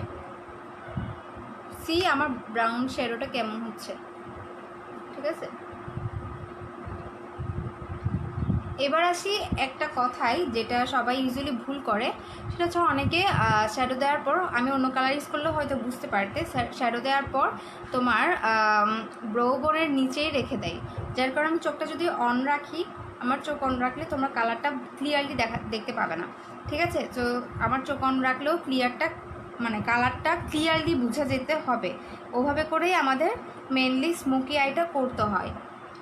সি আমার ব্রাউন শ্যাডোটা কেমন হচ্ছে। ঠিক আছে, এবার আসি একটা কথাই যেটা সবাই ইউজুয়ালি ভুল করে, সেটা হচ্ছে অনেকে শ্যাডো দেওয়ার পর, আমি অন্য কালার ইউজ করলেও হয়তো বুঝতে পারতে, শ্যাডো দেওয়ার পর তোমার ব্রো বোনের নিচেই রেখে দেয়, যার কারণে আমি চোখটা যদি অন রাখি, আমার চোখ অন রাখলে তোমার কালারটা ক্লিয়ারলি দেখতে পাবে না। ঠিক আছে, তো আমার চোখ অন রাখলেও মানে কালারটা ক্লিয়ারলি বোঝা যেতে হবে, ওভাবে করেই আমাদের মেনলি স্মোকি আইটা করতে হয়।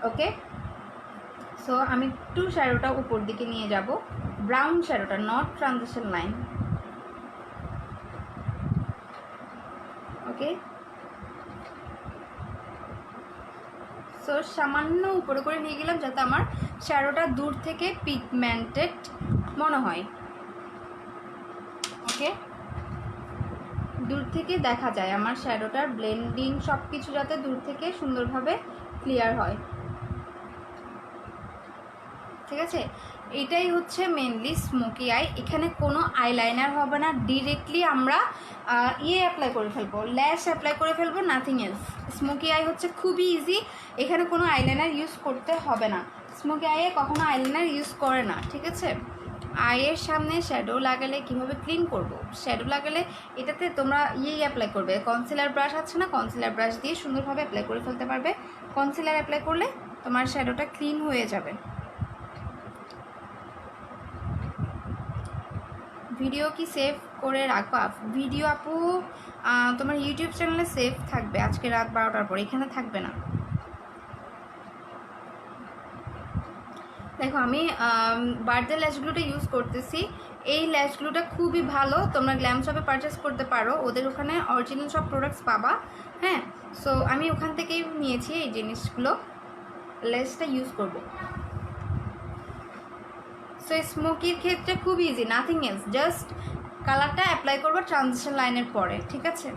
ওকে, সো আমি একটু শ্যাডোটা উপর দিকে নিয়ে যাব, ব্রাউন শ্যাডোটা, not transition line. Okay, so সামান্য উপরে করে নিয়ে গেলাম যাতে আমার শ্যাডোটা দূর থেকে পিগমেন্টেড মনে হয়। ওকে, দূর থেকে দেখা যায় আমার শ্যাডোটার ব্লেন্ডিং সব কিছু যাতে দূর থেকে সুন্দরভাবে ক্লিয়ার হয়। ঠিক আছে, এটাই হচ্ছে মেনলি স্মোকি আই। এখানে কোনো আইলাইনার হবে না, ডিরেক্টলি আমরা অ্যাপ্লাই করে ফেলবো, ল্যাশ অ্যাপ্লাই করে ফেলবো, নাথিং এলস। স্মোকি আই হচ্ছে খুবই ইজি, এখানে কোনো আইলাইনার ইউজ করতে হবে না। স্মোকি আইয়ে কখনো আইলাইনার ইউজ করে না। ঠিক আছে, আইয়ের সামনে শ্যাডো লাগালে কীভাবে ক্লিন করব, শ্যাডো লাগালে এটাতে তোমরা অ্যাপ্লাই করবে, কনসিলার ব্রাশ আছে না, কনসিলার ব্রাশ দিয়ে সুন্দরভাবে অ্যাপ্লাই করে ফেলতে পারবে। কনসিলার অ্যাপ্লাই করলে তোমার শ্যাডোটা ক্লিন হয়ে যাবে। ভিডিও কি সেভ করে রাখবা? ভিডিও আপু তোমার ইউটিউব চ্যানেলে সেভ থাকবে আজকে রাত 12টার পর, এখানে থাকবে না। দেখো আমি বার্থডে ল্যাশগুলোটা ইউজ করতেছি, এই ল্যাশগুলোটা খুবই ভালো, তোমরা গ্ল্যাম শপে পারচেস করতে পারো, ওদের ওখানে অরিজিনাল সব প্রোডাক্টস পাবা। হ্যাঁ, সো আমি ওখান থেকেই নিয়েছি এই জিনিসগুলো, ল্যাশটা ইউজ করবো। সো স্মোকির ক্ষেত্রে খুব ইজি, নাথিং এলস, জাস্ট কালারটা অ্যাপ্লাই করবো ট্রানজিশন লাইনের পরে। ঠিক আছে,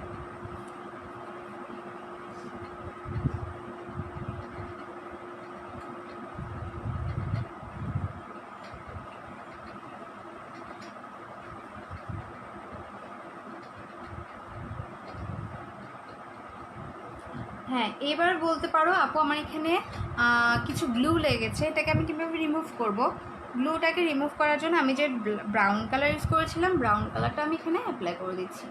হ্যাঁ এবার বলতে পারো আপু আমার এখানে কিছু গ্লু লেগেছে, এটাকে আমি কীভাবে রিমুভ করব। গ্লুটাকে রিমুভ করার জন্য আমি যে ব্রাউন কালার ইউজ করেছিলাম, ব্রাউন কালারটা আমি এখানে অ্যাপ্লাই করে দিচ্ছি।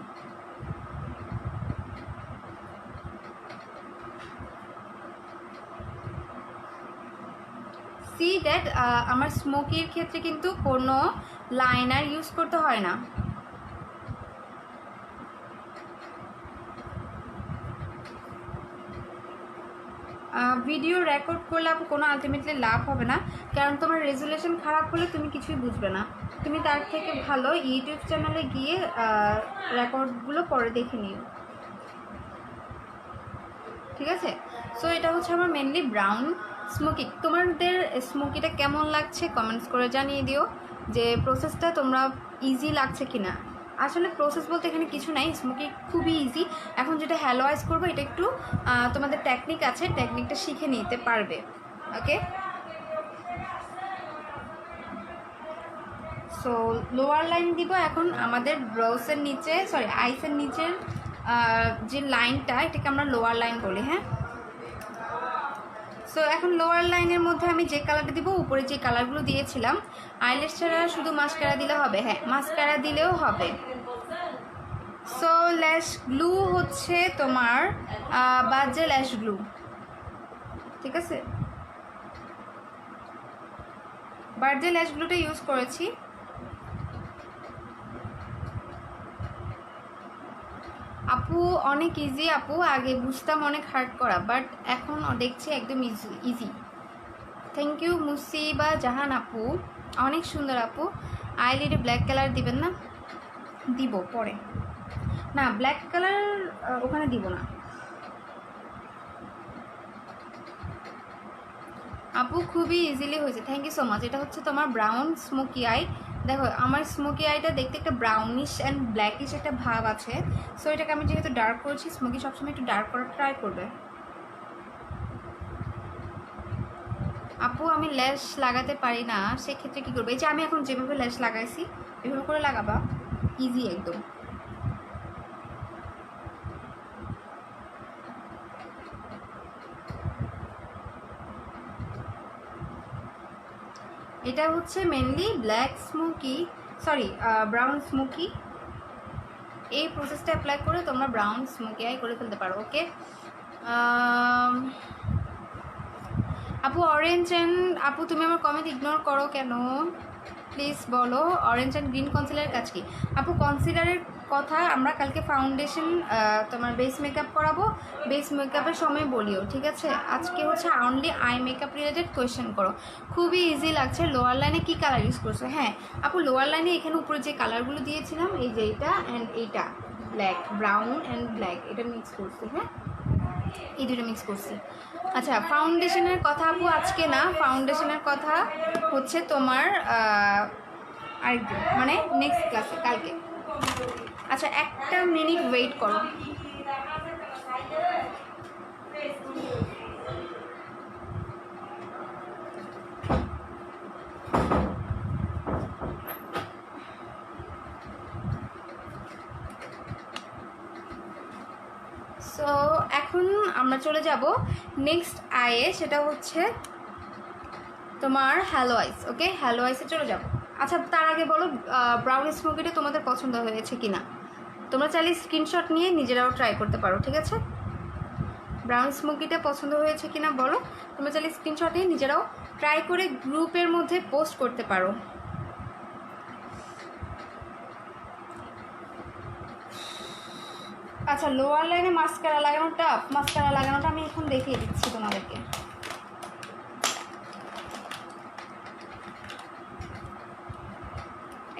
সি দ্যাট আমার স্মোকির ক্ষেত্রে কিন্তু কোনো লাইনার ইউজ করতে হয় না। ভিডিও রেকর্ড করলে আপু কোনো আলটিমেটলি লাভ হবে না, কারণ তোমার রেজুলেশন খারাপ হলে তুমি কিছুই বুঝবে না। তুমি তার থেকে ভালো ইউটিউব চ্যানেলে গিয়ে রেকর্ডগুলো পরে দেখে নিও, ঠিক আছে? সো এটা হচ্ছে আমার মেনলি ব্রাউন স্মোকি। তোমাদের স্মোকিটা কেমন লাগছে কমেন্টস করে জানিয়ে দিও যে প্রসেসটা তোমরা ইজি লাগছে কি না। আসলে প্রসেস বলতে এখানে কিছু নাই, স্মোকি খুবই ইজি। এখন যেটা হ্যালো আইস করবো এটা একটু তোমাদের টেকনিক আছে, টেকনিকটা শিখে নিতে পারবে। ওকে, সো লোয়ার লাইন দিব এখন আমাদের ব্রোসের নিচে, সরি আইসের নিচের যে লাইনটা, এটাকে আমরা লোয়ার লাইন বলি। হ্যাঁ, সো এখন লোয়ার লাইনের মধ্যে আমি যে কালারটা দিব, উপরে যে কালারগুলো দিয়েছিলাম, আইল্যাশ ছাড়া শুধু মাস্কারা দিলে হবে? হ্যাঁ, মাস্কারা দিলেও হবে। সো ল্যাশ গ্লু হচ্ছে তোমার বাজে ল্যাশ গ্লু, ঠিক আছে? বার্জে ল্যাশ গ্লুটা ইউজ করেছি। আপু অনেক ইজি আপু, আগে বুঝতাম অনেক হার্ড করা, বাট এখন দেখছি একদম ইজি। থ্যাংক ইউ মুসিবা জাহান আপু, অনেক সুন্দর আপু। আইলিডে ব্ল্যাক কালার দিবেন না? দিব পরে, না ব্ল্যাক কালার ওখানে দিব না আপু, খুবই ইজিলি হয়েছে। Thank you so much. এটা হচ্ছে তোমার ব্রাউন স্মোকি আই। দেখো আমার স্মোকি আইটা দেখতে একটা ব্রাউনিশ অ্যান্ড ব্ল্যাকিশ একটা ভাব আছে। সো এটাকে আমি যেহেতু ডার্ক করছি, স্মোকি সবসময় একটু ডার্ক করার ট্রাই করবে। আপু আমি ল্যাশ লাগাতে পারি না, সেক্ষেত্রে কী করবে? এই যে আমি এখন যেভাবে ল্যাশ লাগাইছি এভাবে করে লাগাবা, ইজি একদম। এটা হচ্ছে mainly black smoky, sorry brown smoky. এই প্রসেসটা অ্যাপ্লাই করে তোমরা ব্রাউন স্মোকি আই করে ফেলতে পারো। ওকে আপু, অরেঞ্জ অ্যান্ড আপু তুমি আমার কমেন্ট ইগনোর করো কেন প্লিজ বলো। অরেঞ্জ অ্যান্ড গ্রিন কনসিলারের কাজ কি? আপু কনসিলারের কথা আমরা কালকে ফাউন্ডেশন তোমার বেস মেকআপ করাবো, বেস মেকআপের সময় বলিও, ঠিক আছে? আজকে হচ্ছে only eye makeup related question করো। খুবই ইজি লাগছে। লোয়ার লাইনে কী কালার ইউজ করছো? হ্যাঁ আপু, লোয়ার লাইনে এখানে উপরে যে কালারগুলো দিয়েছিলাম, এই যে এইটা অ্যান্ড এইটা ব্ল্যাক, ব্রাউন অ্যান্ড ব্ল্যাক, এটা মিক্স করছি। হ্যাঁ, এই দুটো মিক্স করছি। আচ্ছা, ফাউন্ডেশনের কথা আপু আজকে না, ফাউন্ডেশনের কথা হচ্ছে তোমার আরেকদিন, মানে নেক্সট ক্লাসে, কালকে। আচ্ছা একটা মিনিট ওয়েট করো। সো এখন আমরা চলে যাব নেক্সট আইয়ে, সেটা হচ্ছে তোমার হ্যালো আইস। ওকে, হ্যালো আইসে চলে যাব। আচ্ছা তার আগে বলো ব্রাউন স্মোকিটা তোমাদের পছন্দ হয়েছে কি না? তোমরা চাইলে স্ক্রিনশট নিয়ে নিজেরাও ট্রাই করতে পারো, ঠিক আছে? ব্রাউন স্মোকিটা পছন্দ হয়েছে কি না বলো। তোমরা চাইলে স্ক্রিনশট নিয়ে নিজেরাও ট্রাই করে গ্রুপের মধ্যে পোস্ট করতে পারো। আচ্ছা লোয়ার লাইনে মাস্কারা লাগানোটা, মাস্কারা লাগানোটা আমি এখন দেখিয়ে দিচ্ছি তোমাদেরকে।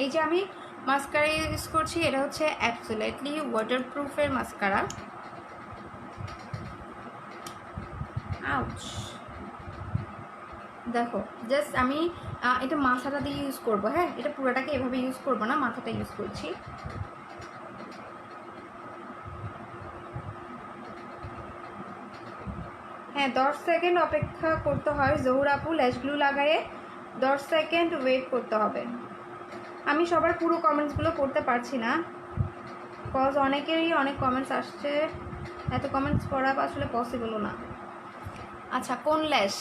এই যে আমি মাস্কারা ইউজ করছি, এটা হচ্ছে অ্যাবসলিউটলি ওয়াটারপ্রুফের মাস্কারা। আউচ, দেখো জাস্ট আমি এটা মাথাটা দিয়ে ইউজ করবো। হ্যাঁ, এটা পুরোটাকে এভাবে ইউজ করবো না, মাথাটা ইউজ করছি। হ্যাঁ 10 সেকেন্ড অপেক্ষা করতে হয় জহুর আপু, ল্যাশ গ্লু লাগায়ে 10 সেকেন্ড ওয়েট করতে হবে। আমি সবার পুরো কমেন্টসগুলো পড়তে পারছি না, কজ অনেকেরই অনেক কমেন্টস আসছে, এত কমেন্টস পড়া আসলে পসিবলও না। আচ্ছা কোন ল্যাশ?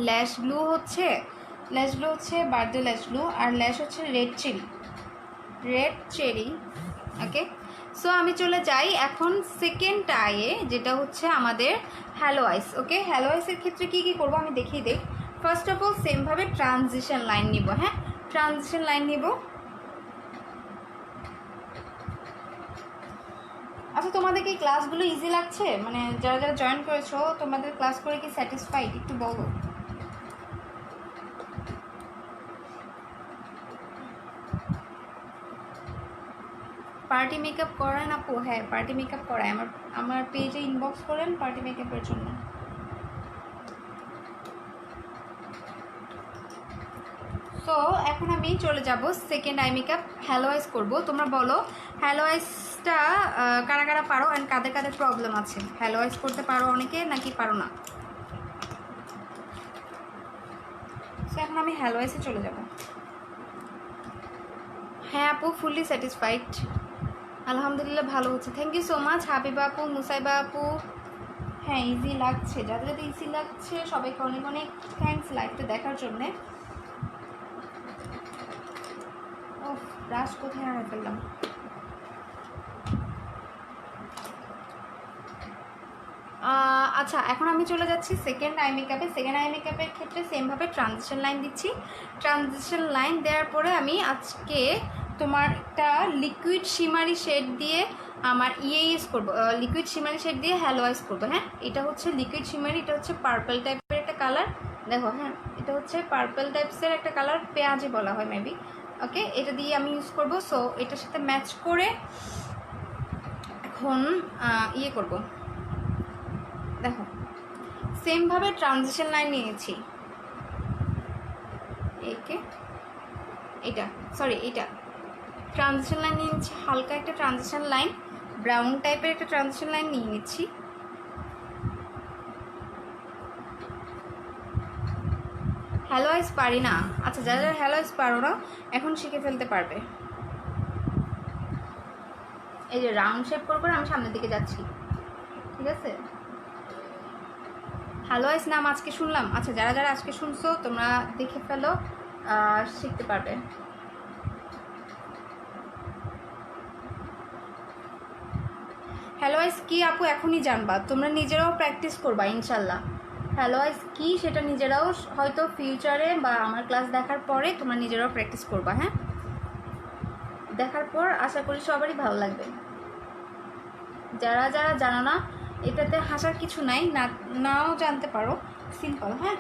ল্যাশ গ্লু হচ্ছে, ল্যাশ গ্লু হচ্ছে বার্থডে ল্যাশ গ্লু, আর ল্যাশ হচ্ছে রেড চেরি, রেড চেরি। ওকে, সো আমি চলে যাই এখন সেকেন্ড আইয়ে, যেটা হচ্ছে আমাদের হ্যালো আইস। ওকে, হ্যালো আইসের ক্ষেত্রে কী কী করবো আমি দেখিয়ে দিই। ফার্স্ট অফ অল সেমভাবে ট্রানজিশন লাইন নিব। হ্যাঁ, ট্রানজিশন লাইন নিব। আচ্ছা তোমাদের কি ক্লাসগুলো ইজি লাগছে, মানে যারা যারা জয়েন করেছো তোমাদের ক্লাস করে কি স্যাটিসফাইড, একটু বলো। পার্টি মেকআপ করান আপু? হ্যাঁ পার্টি মেকআপ করায়, আমার পেজে ইনবক্স করেন পার্টি মেকআপের জন্য। সো এখন আমি চলে যাব সেকেন্ড আই মেকআপ, হ্যালো আইস করবো। তোমরা বলো হ্যালো আইসটা কারা কারা পারো অ্যান্ড কাদের কাদের প্রবলেম আছে। হ্যালো আইস করতে পারো অনেকে নাকি পারো না? সো এখন আমি হ্যালো আইসে চলে যাব। হ্যাঁ আপু ফুললি স্যাটিসফাইড, আলহামদুলিল্লাহ ভালো হচ্ছে, thank you so much. Habiba আপু, মুসাইবা আপু, হ্যাঁ ইজি লাগছে, যাদের যাদের ইজি লাগছে সবাইকে অনেক অনেক থ্যাংকস লাইভটা দেখার জন্যে। ও ব্রাশ কোথায় হারিয়ে ফেললাম। আচ্ছা এখন আমি চলে যাচ্ছি সেকেন্ড আই মেকআপে। সেকেন্ড আই মেকআপের ক্ষেত্রে সেমভাবে ট্রানজিশন লাইন দিচ্ছি। ট্রানজিশন লাইন দেওয়ার পরে আমি আজকে তোমার একটা লিকুইড শিমারি শেড দিয়ে আমার ইউজ করবো, লিকুইড শিমারি শেড দিয়ে হ্যালো আইস করবো। হ্যাঁ এটা হচ্ছে লিকুইড শিমারি, এটা হচ্ছে পার্পল টাইপের একটা কালার, দেখো হ্যাঁ এটা হচ্ছে পার্পল টাইপসের একটা কালার, পেঁয়াজি বলা হয় মেবি। ওকে এটা দিয়ে আমি ইউজ করবো। সো এটার সাথে ম্যাচ করে এখন ইয়ে করবো, দেখো সেমভাবে ট্রানজিশন লাইন নিয়েছি। একে এটা সরি এটা ট্রানজিশন লাইন নিয়ে নিচ্ছি, হালকা একটা ট্রানজিশন লাইন, ব্রাউন টাইপের একটা ট্রানজিশন লাইন নিয়ে নিচ্ছি। হ্যালো আইস পারি না, আচ্ছা যারা যারা হ্যালো আইস পারো না এখন শিখে ফেলতে পারবে। এই যে রাউন্ড শেপ করে করে আমি সামনের দিকে যাচ্ছি, ঠিক আছে। হ্যালো আইস নাম আজকে শুনলাম, আচ্ছা যারা যারা আজকে শুনছো তোমরা দেখে ফেলো, শিখতে পারবে। হ্যালো আইস কি আপু এখনই জানবা, তোমরা নিজেরাও প্র্যাকটিস করবা ইনশাল্লাহ। হ্যালো আইস কি সেটা নিজেরাও হয়তো ফিউচারে বা আমার ক্লাস দেখার পরে তোমরা নিজেরাও প্র্যাকটিস করবা। হ্যাঁ দেখার পর আশা করি সবারই ভালো লাগবে। যারা যারা জানো না এটাতে হাসার কিছু নাই, নাও জানতে পারো, সিম্পল। হ্যাঁ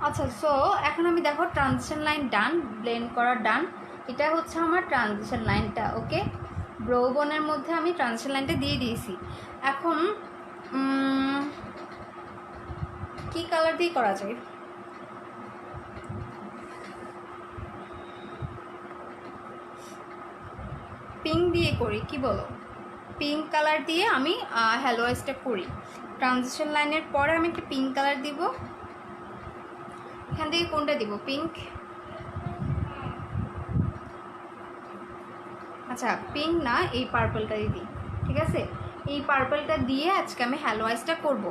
আচ্ছা সো এখন আমি দেখো ট্রানজিশন লাইন ডান, ব্লেন্ড করা ডান, এটা হচ্ছে আমার ট্রানজিশন লাইনটা। ওকে ব্রো বোনের মধ্যে আমি ট্রানজিশন লাইনটা দিয়ে দিয়েছি। এখন কি কালার দিয়ে করা যায়? পিঙ্ক দিয়ে করি, কি বলো? পিঙ্ক কালার দিয়ে আমি হ্যালো আইসটা করি। ট্রানজিশন লাইনের পরে আমি একটা পিঙ্ক কালার দিব। এখান থেকে কোনটা দিব? পিঙ্ক, আচ্ছা পিঙ্ক না এই পার্পলটা দিই, ঠিক আছে। এই পার্পলটা দিয়ে আজকে আমি হ্যালো আইসটা করব।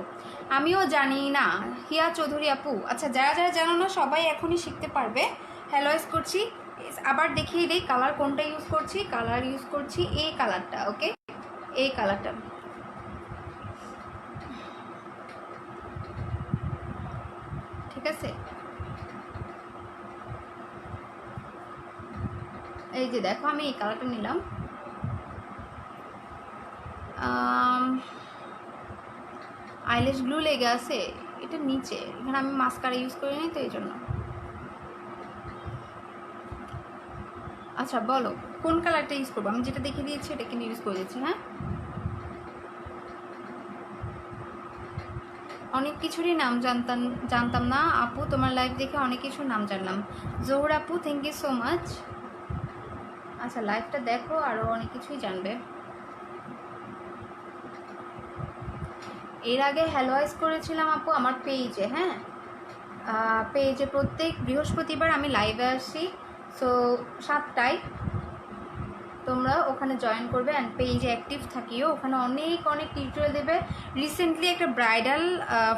আমিও জানি না হিয়া চৌধুরী আপু, আচ্ছা যারা যারা জানো না সবাই এখনই শিখতে পারবে। হ্যালো আইস করছি, আবার দেখিয়ে দিই কালার কোনটা ইউজ করছি। কালার ইউজ করছি এই কালারটা, ওকে এই কালারটা। ঠিক আছে এই যে দেখো আমি এই কালারটা নিলাম। আইল্যাশ গ্লু লেগে আছে এটা নিচে, এখানে আমি মাস্কারা ইউজ করিনি তো এই জন্য। আচ্ছা বলো কোন কালারটা ইউজ করবো, আমি যেটা দেখে দিয়েছি এটা কিন্তু ইউজ করে দিচ্ছি। হ্যাঁ অনেক কিছুরই নাম জানতাম না আপু, তোমার লাইভ দেখে অনেক কিছুর নাম জানলাম। জোহর আপু থ্যাংক ইউ সো মাচ। আচ্ছা লাইভটা দেখো আরও অনেক কিছুই জানবে। এর আগে হ্যালো আইস করেছিলাম আপু আমার পেজে। হ্যাঁ পেজে প্রত্যেক বৃহস্পতিবার আমি লাইভে আসি, সো 7টায় তোমরা ওখানে জয়েন করবে অ্যান্ড পেজে অ্যাক্টিভ থাকিও, ওখানে অনেক অনেক টিউটোরিয়াল দেবে। রিসেন্টলি একটা ব্রাইডাল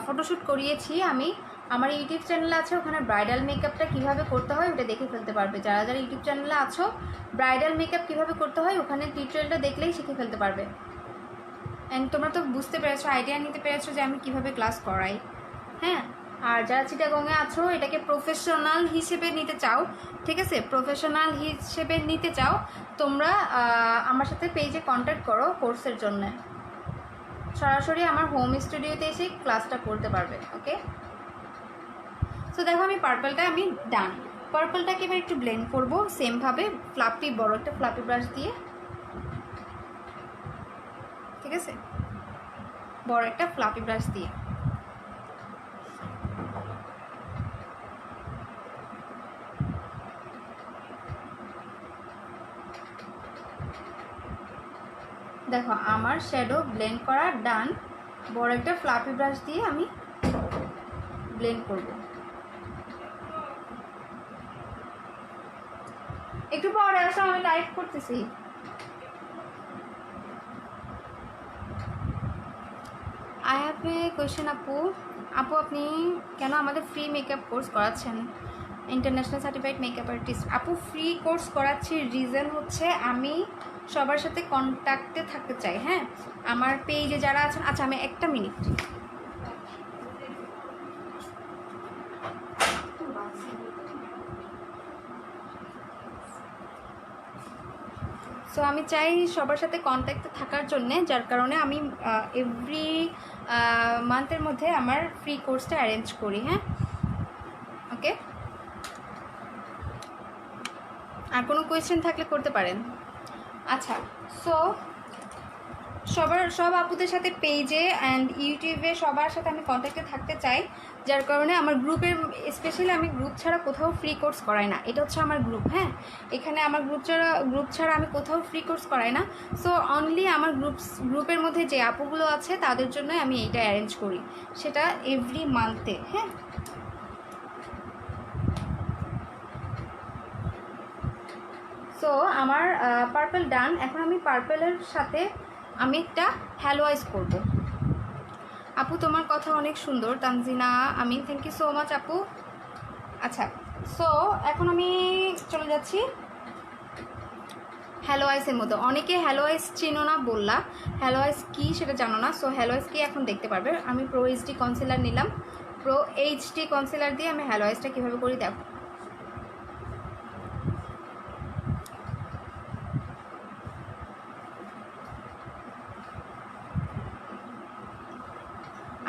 ফটোশ্যুট করিয়েছি আমি, আমার ইউটিউব চ্যানেলে আছে, ওখানে ব্রাইডাল মেকআপটা কীভাবে করতে হয় ওটা দেখে ফেলতে পারবে। যারা যারা ইউটিউব চ্যানেলে আছো ব্রাইডাল মেকআপ কীভাবে করতে হয় ওখানে টিউটোরিয়ালটা দেখলেই শিখে ফেলতে পারবে। অ্যান্ড তোমরা তো বুঝতে পেরেছো, আইডিয়া নিতে পেরেছো যে আমি কীভাবে ক্লাস করাই। হ্যাঁ আর যারা চিটাগংয়ে আছো এটাকে প্রফেশনাল হিসেবে নিতে চাও, ঠিক আছে, প্রফেশনাল হিসেবে নিতে চাও তোমরা আমার সাথে পেজে কন্ট্যাক্ট করো কোর্সের জন্য। সরাসরি আমার হোম স্টুডিওতে এসে ক্লাসটা করতে পারবে। ওকে, সো দেখো আমি পার্পলটা আমি ডান। পার্পলটাকে এবার একটু ব্লেন্ড করবো সেমভাবে ফ্লাপি, বড় একটা ফ্লাপি ব্রাশ দিয়ে, ঠিক আছে, বড় একটা ফ্লাপি ব্রাশ দিয়ে। দেখো আমার শ্যাডো ব্লেন্ড করা ডান। বড় একটা ফ্লাপি ব্রাশ দিয়ে আমি ব্লেন্ড করব। একটু পরে আসো, আমি টাইপ করতেছি। আই হ্যাভ এ কোয়েশ্চেন আপু। আপু আপনি কেন আমাদের ফ্রি মেকআপ কোর্স করাচ্ছেন, ইন্টারন্যাশনাল সার্টিফাইড মেকআপ আর্টিস্ট? আপু ফ্রি কোর্স করাচ্ছি রিজন হচ্ছে আমি সবার সাথে কন্ট্যাক্টে থাকতে চাই। হ্যাঁ, আমার পেজে যারা আছেন, আচ্ছা আমি একটা মিনিট, সো আমি চাই সবার সাথে কন্ট্যাক্টে থাকার জন্যে, যার কারণে আমি এভরি মান্থের মধ্যে আমার ফ্রি কোর্সটা অ্যারেঞ্জ করি। হ্যাঁ, ওকে, আর কোনো কোয়েশ্চেন থাকলে করতে পারেন। আচ্ছা, সো সব আপুদের সাথে পেজে অ্যান্ড ইউটিউবে সবার সাথে আমি কন্ট্যাক্টে থাকতে চাই, যার কারণে আমার গ্রুপের, স্পেশালি আমি গ্রুপ ছাড়া কোথাও ফ্রি কোর্স করাই না। এটা হচ্ছে আমার গ্রুপ। হ্যাঁ, এখানে আমার গ্রুপ ছাড়া আমি কোথাও ফ্রি কোর্স করাই না। সো অনলি আমার গ্রুপের মধ্যে যে আপুগুলো আছে তাদের জন্যই আমি এইটা অ্যারেঞ্জ করি, সেটা এভরি মান্থে। হ্যাঁ, সো আমার পার্পল ডান। এখন আমি পার্পলের সাথে আমি একটা হ্যালো আইস করব। আপু তোমার কথা অনেক সুন্দর, তানজিনা আমিন, থ্যাংক ইউ সো মাচ আপু। আচ্ছা, সো এখন আমি চলে যাচ্ছি হ্যালো আইসের মধ্যে। অনেকে হ্যালো আইস চিনো না বললা, হ্যালো আইস কী সেটা জানো না। সো হ্যালো আইস কি এখন দেখতে পারবে। আমি প্রো এইচডি কনসিলার নিলাম, প্রো এইচডি কনসিলার দিয়ে আমি হ্যালো আইসটা কীভাবে করি দেখো।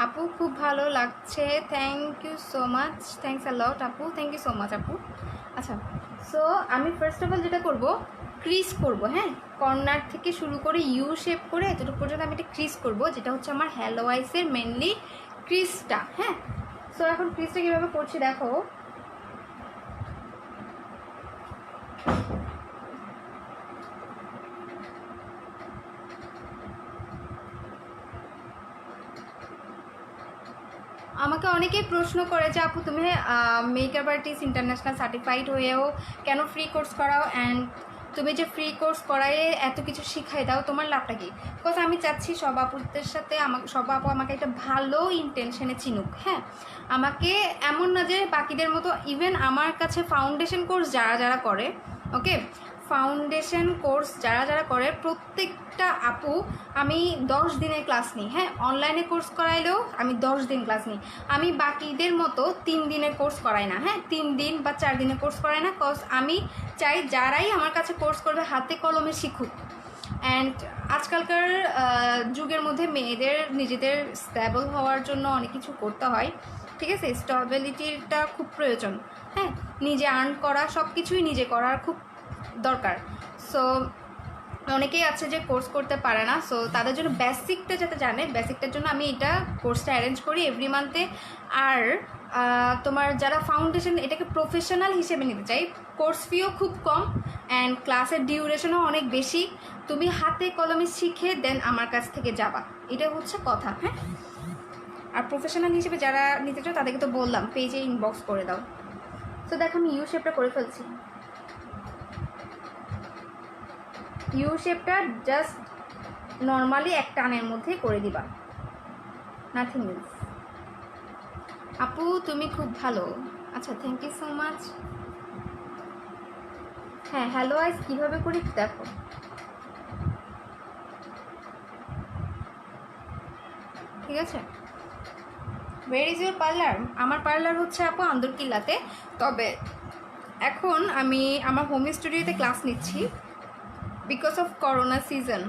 আপু খুব ভালো লাগছে, thank you so much, thanks a lot আপু, থ্যাংক ইউ সো মাচ আপু। আচ্ছা, সো আমি ফার্স্ট অফ অল যেটা করব, ক্রিজ করব। হ্যাঁ, কর্নার থেকে শুরু করে ইউ শেপ করে এতটুকু পর্যন্ত আমি একটা ক্রিজ করব, যেটা হচ্ছে আমার হ্যালো আইসের মেনলি ক্রিজটা। হ্যাঁ, সো এখন ক্রিজটা কীভাবে করছি দেখো। আমাকে অনেকেই প্রশ্ন করে যে আপু তুমি মেকআপ আর্টিস্ট ইন্টারন্যাশনাল সার্টিফাইড হয়েও কেন ফ্রি কোর্স করাও, অ্যান্ড তুমি যে ফ্রি কোর্স করায়ে এত কিছু শিখাই দাও, তোমার লাভটা কি? বিকজ আমি চাচ্ছি সব আপুদের সাথে সব আপু আমাকে একটা ভালো ইন্টেনশনে চিনুক। হ্যাঁ, আমাকে এমন না যে বাকিদের মতো, ইভেন আমার কাছে ফাউন্ডেশন কোর্স যারা করে, ওকে, ফাউন্ডেশন কোর্স যারা করে প্রত্যেকটা আপু আমি 10 দিনের ক্লাস নিই। হ্যাঁ, অনলাইনে কোর্স করাইলেও আমি 10 দিন ক্লাস নিই। আমি বাকিদের মতো 3 দিনের কোর্স করাই না। হ্যাঁ, 3 দিন বা 4 দিনের কোর্স করাই না, কজ আমি চাই যারাই আমার কাছে কোর্স করবে হাতে কলমে শিখুক। অ্যান্ড আজকালকার যুগের মধ্যে মেয়েদের নিজেদের স্ট্যাবল হওয়ার জন্য অনেক কিছু করতে হয়, ঠিক আছে, স্টেবিলিটিটা খুব প্রয়োজন। হ্যাঁ, নিজে আর্ন করা, সব কিছুই নিজে করার খুব দরকার। সো অনেকেই আছে যে কোর্স করতে পারে না, সো তাদের জন্য বেসিকটা যাতে জানে, বেসিকটার জন্য আমি এটা কোর্সটা অ্যারেঞ্জ করি এভরি মান্থে। আর তোমার যারা ফাউন্ডেশন এটাকে প্রফেশনাল হিসেবে নিতে চাই, কোর্স ফিও খুব কম অ্যান্ড ক্লাসের ডিউরেশনও অনেক বেশি। তুমি হাতে কলমে শিখে দেন আমার কাছ থেকে যাবা, এটা হচ্ছে কথা। হ্যাঁ, আর প্রফেশনাল হিসেবে যারা নিতে চাও তাদেরকে তো বললাম পেজে ইনবক্স করে দাও। তো দেখো আমি ইউ শেপটা করে ফেলছি। ইউ শেপটা জাস্ট নর্মালি এক টানের মধ্যে করে দিবা, নাথিং এলস। আপু তুমি খুব ভালো, আচ্ছা থ্যাংক ইউ সো মাচ। হ্যাঁ, হ্যালো আইস কীভাবে করি দেখো। ঠিক আছে, ওয়ের ইজ ইউর পার্লার? আমার পার্লার হচ্ছে আপু আন্দরকিল্লাতে। তবে এখন আমি আমার হোম স্টুডিওতে ক্লাস নিচ্ছি বিকজ অফ করোনা সিজন।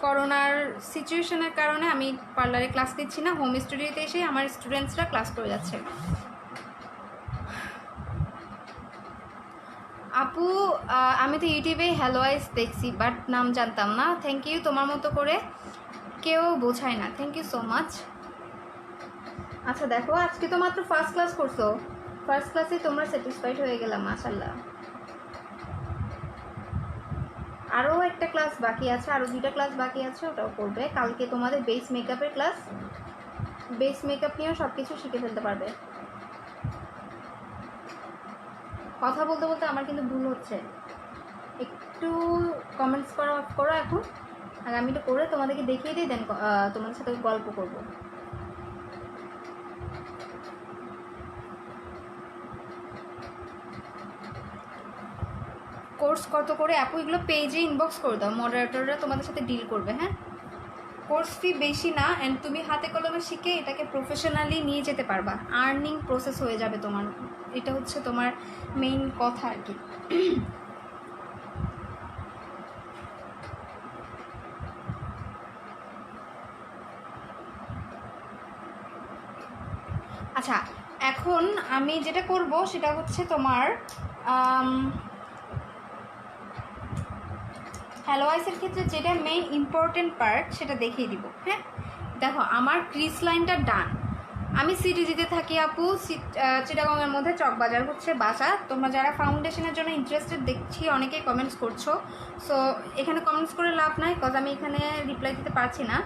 করোনার সিচুয়েশনের কারণে আমি পার্লারে ক্লাস নিচ্ছি না, হোম স্টুডিওতে এসেই আমার স্টুডেন্টসরা ক্লাস করে যাচ্ছে। আপু আমি তো ইউটিউবে হ্যালো আইস দেখছি, বাট নাম জানতাম না। থ্যাংক ইউ, তোমার মতো করে কেউ বোঝায় না, থ্যাংক ইউ সো মাচ। আচ্ছা দেখো, আজকে তো মাত্র ফার্স্ট ক্লাস করছো, ফার্স্ট ক্লাসে তোমরা স্যাটিসফাইড হয়ে গেলাম, মাশাআল্লাহ। আরও একটা ক্লাস বাকি আছে, আরও 2টা ক্লাস বাকি আছে, ওটাও করবে কালকে। তোমাদের বেস মেকআপের ক্লাস, বেস মেকআপ নিয়েও সব কিছু শিখে ফেলতে পারবে। কথা বলতে বলতে আমার কিন্তু ভুল হচ্ছে, একটু কমেন্টস করা অফ করো এখন, আর আমি একটু করে তোমাদেরকে দেখিয়ে দিই, দেন তোমাদের সাথে গল্প করব। কোর্স কত করে আপু? এগুলো পেজে ইনবক্স করে দাও, মডারেটররা তোমাদের সাথে ডিল করবে। হ্যাঁ, কোর্স ফি বেশি না, অ্যান্ড তুমি হাতে কলমে শিখে এটাকে প্রফেশনালি নিয়ে যেতে পারবা, আর্নিং প্রসেস হয়ে যাবে তোমার। এটা হচ্ছে তোমার মেইন কথা আর কি। আচ্ছা, এখন আমি যেটা করব সেটা হচ্ছে তোমার হ্যালো আইসের ক্ষেত্রে যেটা মেইন ইম্পর্টেন্ট পার্ট সেটা দেখিয়ে দিব। হ্যাঁ দেখো, আমার ক্রিস লাইনটা ডান। আমি সিটিজিতে থাকি আপু, চিটাগংয়ের মধ্যে চকবাজার হচ্ছে বাসা। তোমরা যারা ফাউন্ডেশনের জন্য ইন্টারেস্টেড দেখছি অনেকেই কমেন্টস করছো, সো এখানে কমেন্টস করে লাভ নাই, কজ আমি এখানে রিপ্লাই দিতে পারছি না।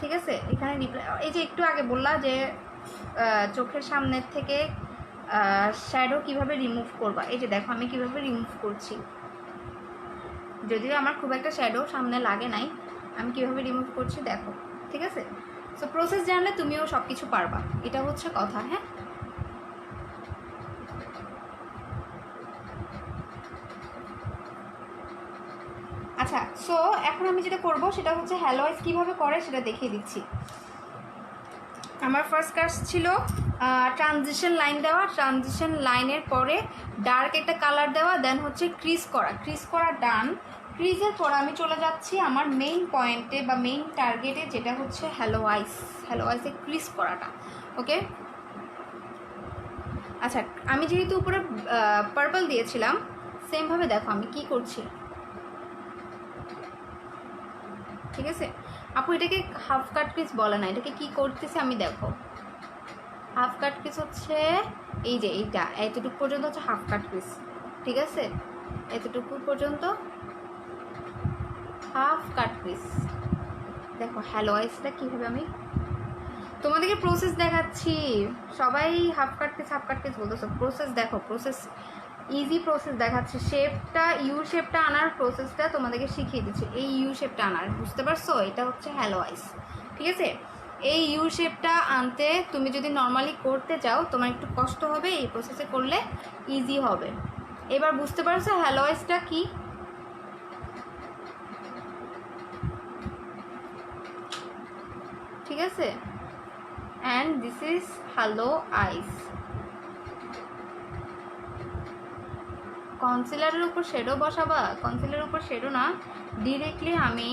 ঠিক আছে, এখানে রিপ্লাই, এই যে একটু আগে বললা যে চোখের সামনের থেকে শ্যাডো কিভাবে রিমুভ করবা, এই যে দেখো আমি কিভাবে রিমুভ করছি। যদিও আমার খুব একটা শ্যাডো সামনে লাগে নাই, আমি কিভাবে রিমুভ করছি দেখো। ঠিক আছে, সো প্রসেস জানলে তুমিও সব কিছু পারবা, এটা হচ্ছে কথা। হ্যাঁ, আচ্ছা, সো এখন আমি যেটা করব সেটা হচ্ছে হ্যালো আইস কীভাবে করে সেটা দেখিয়ে দিচ্ছি। আমার ফার্স্ট কাজ ছিল ট্রানজিশন লাইন দেওয়া, ট্রানজিশন লাইনের পরে ডার্ক একটা কালার দেওয়া, দেন হচ্ছে ক্রিজ করা, ক্রিজ করা ডান। ক্রিজের পর আমি চলে যাচ্ছি আমার মেইন পয়েন্টে বা মেইন টার্গেটে, যেটা হচ্ছে হ্যালো আইস। হ্যালো আইসে ক্রিজ করাটা, ওকে। আচ্ছা, আমি যেহেতু উপরে পার্পল দিয়েছিলাম, সেমভাবে দেখো আমি কি করছি। ঠিক আছে আপু, এটাকে হাফ কাট ক্রিজ বলে না, এটাকে কি করতেছে আমি দেখো। হাফ কাট ক্রিজ হচ্ছে এই যে এইটা, এতটুকু পর্যন্ত হচ্ছে হাফ কাট ক্রিজ। ঠিক আছে, এতটুকু পর্যন্ত হাফ কাট ক্রিজ। দেখো হ্যালো আইসটা কীভাবে আমি তোমাদেরকে প্রসেস দেখাচ্ছি। সবাই হাফ কাট ক্রিজ বলতেছো, প্রসেস দেখো, প্রসেস ইজি প্রসেস দেখাচ্ছে। শেপটা, ইউ শেপটা আনার প্রসেসটা তোমাদেরকে শিখিয়ে দিচ্ছি। এই ইউ শেপটা আনার, বুঝতে পারছো, এটা হচ্ছে হ্যালো আইস। ঠিক আছে, এই ইউ শেপটা আনতে তুমি যদি নর্মালি করতে চাও তোমার একটু কষ্ট হবে, এই প্রসেসে করলে ইজি হবে। এবার বুঝতে পারছো হ্যালো আইসটা কি? ঠিক আছে, অ্যান্ড দিস ইজ হ্যালো আইস। কনসিলারের উপর শেডো বসাবা? কনসিলারের উপর শেডো না, ডিরেক্টলি আমি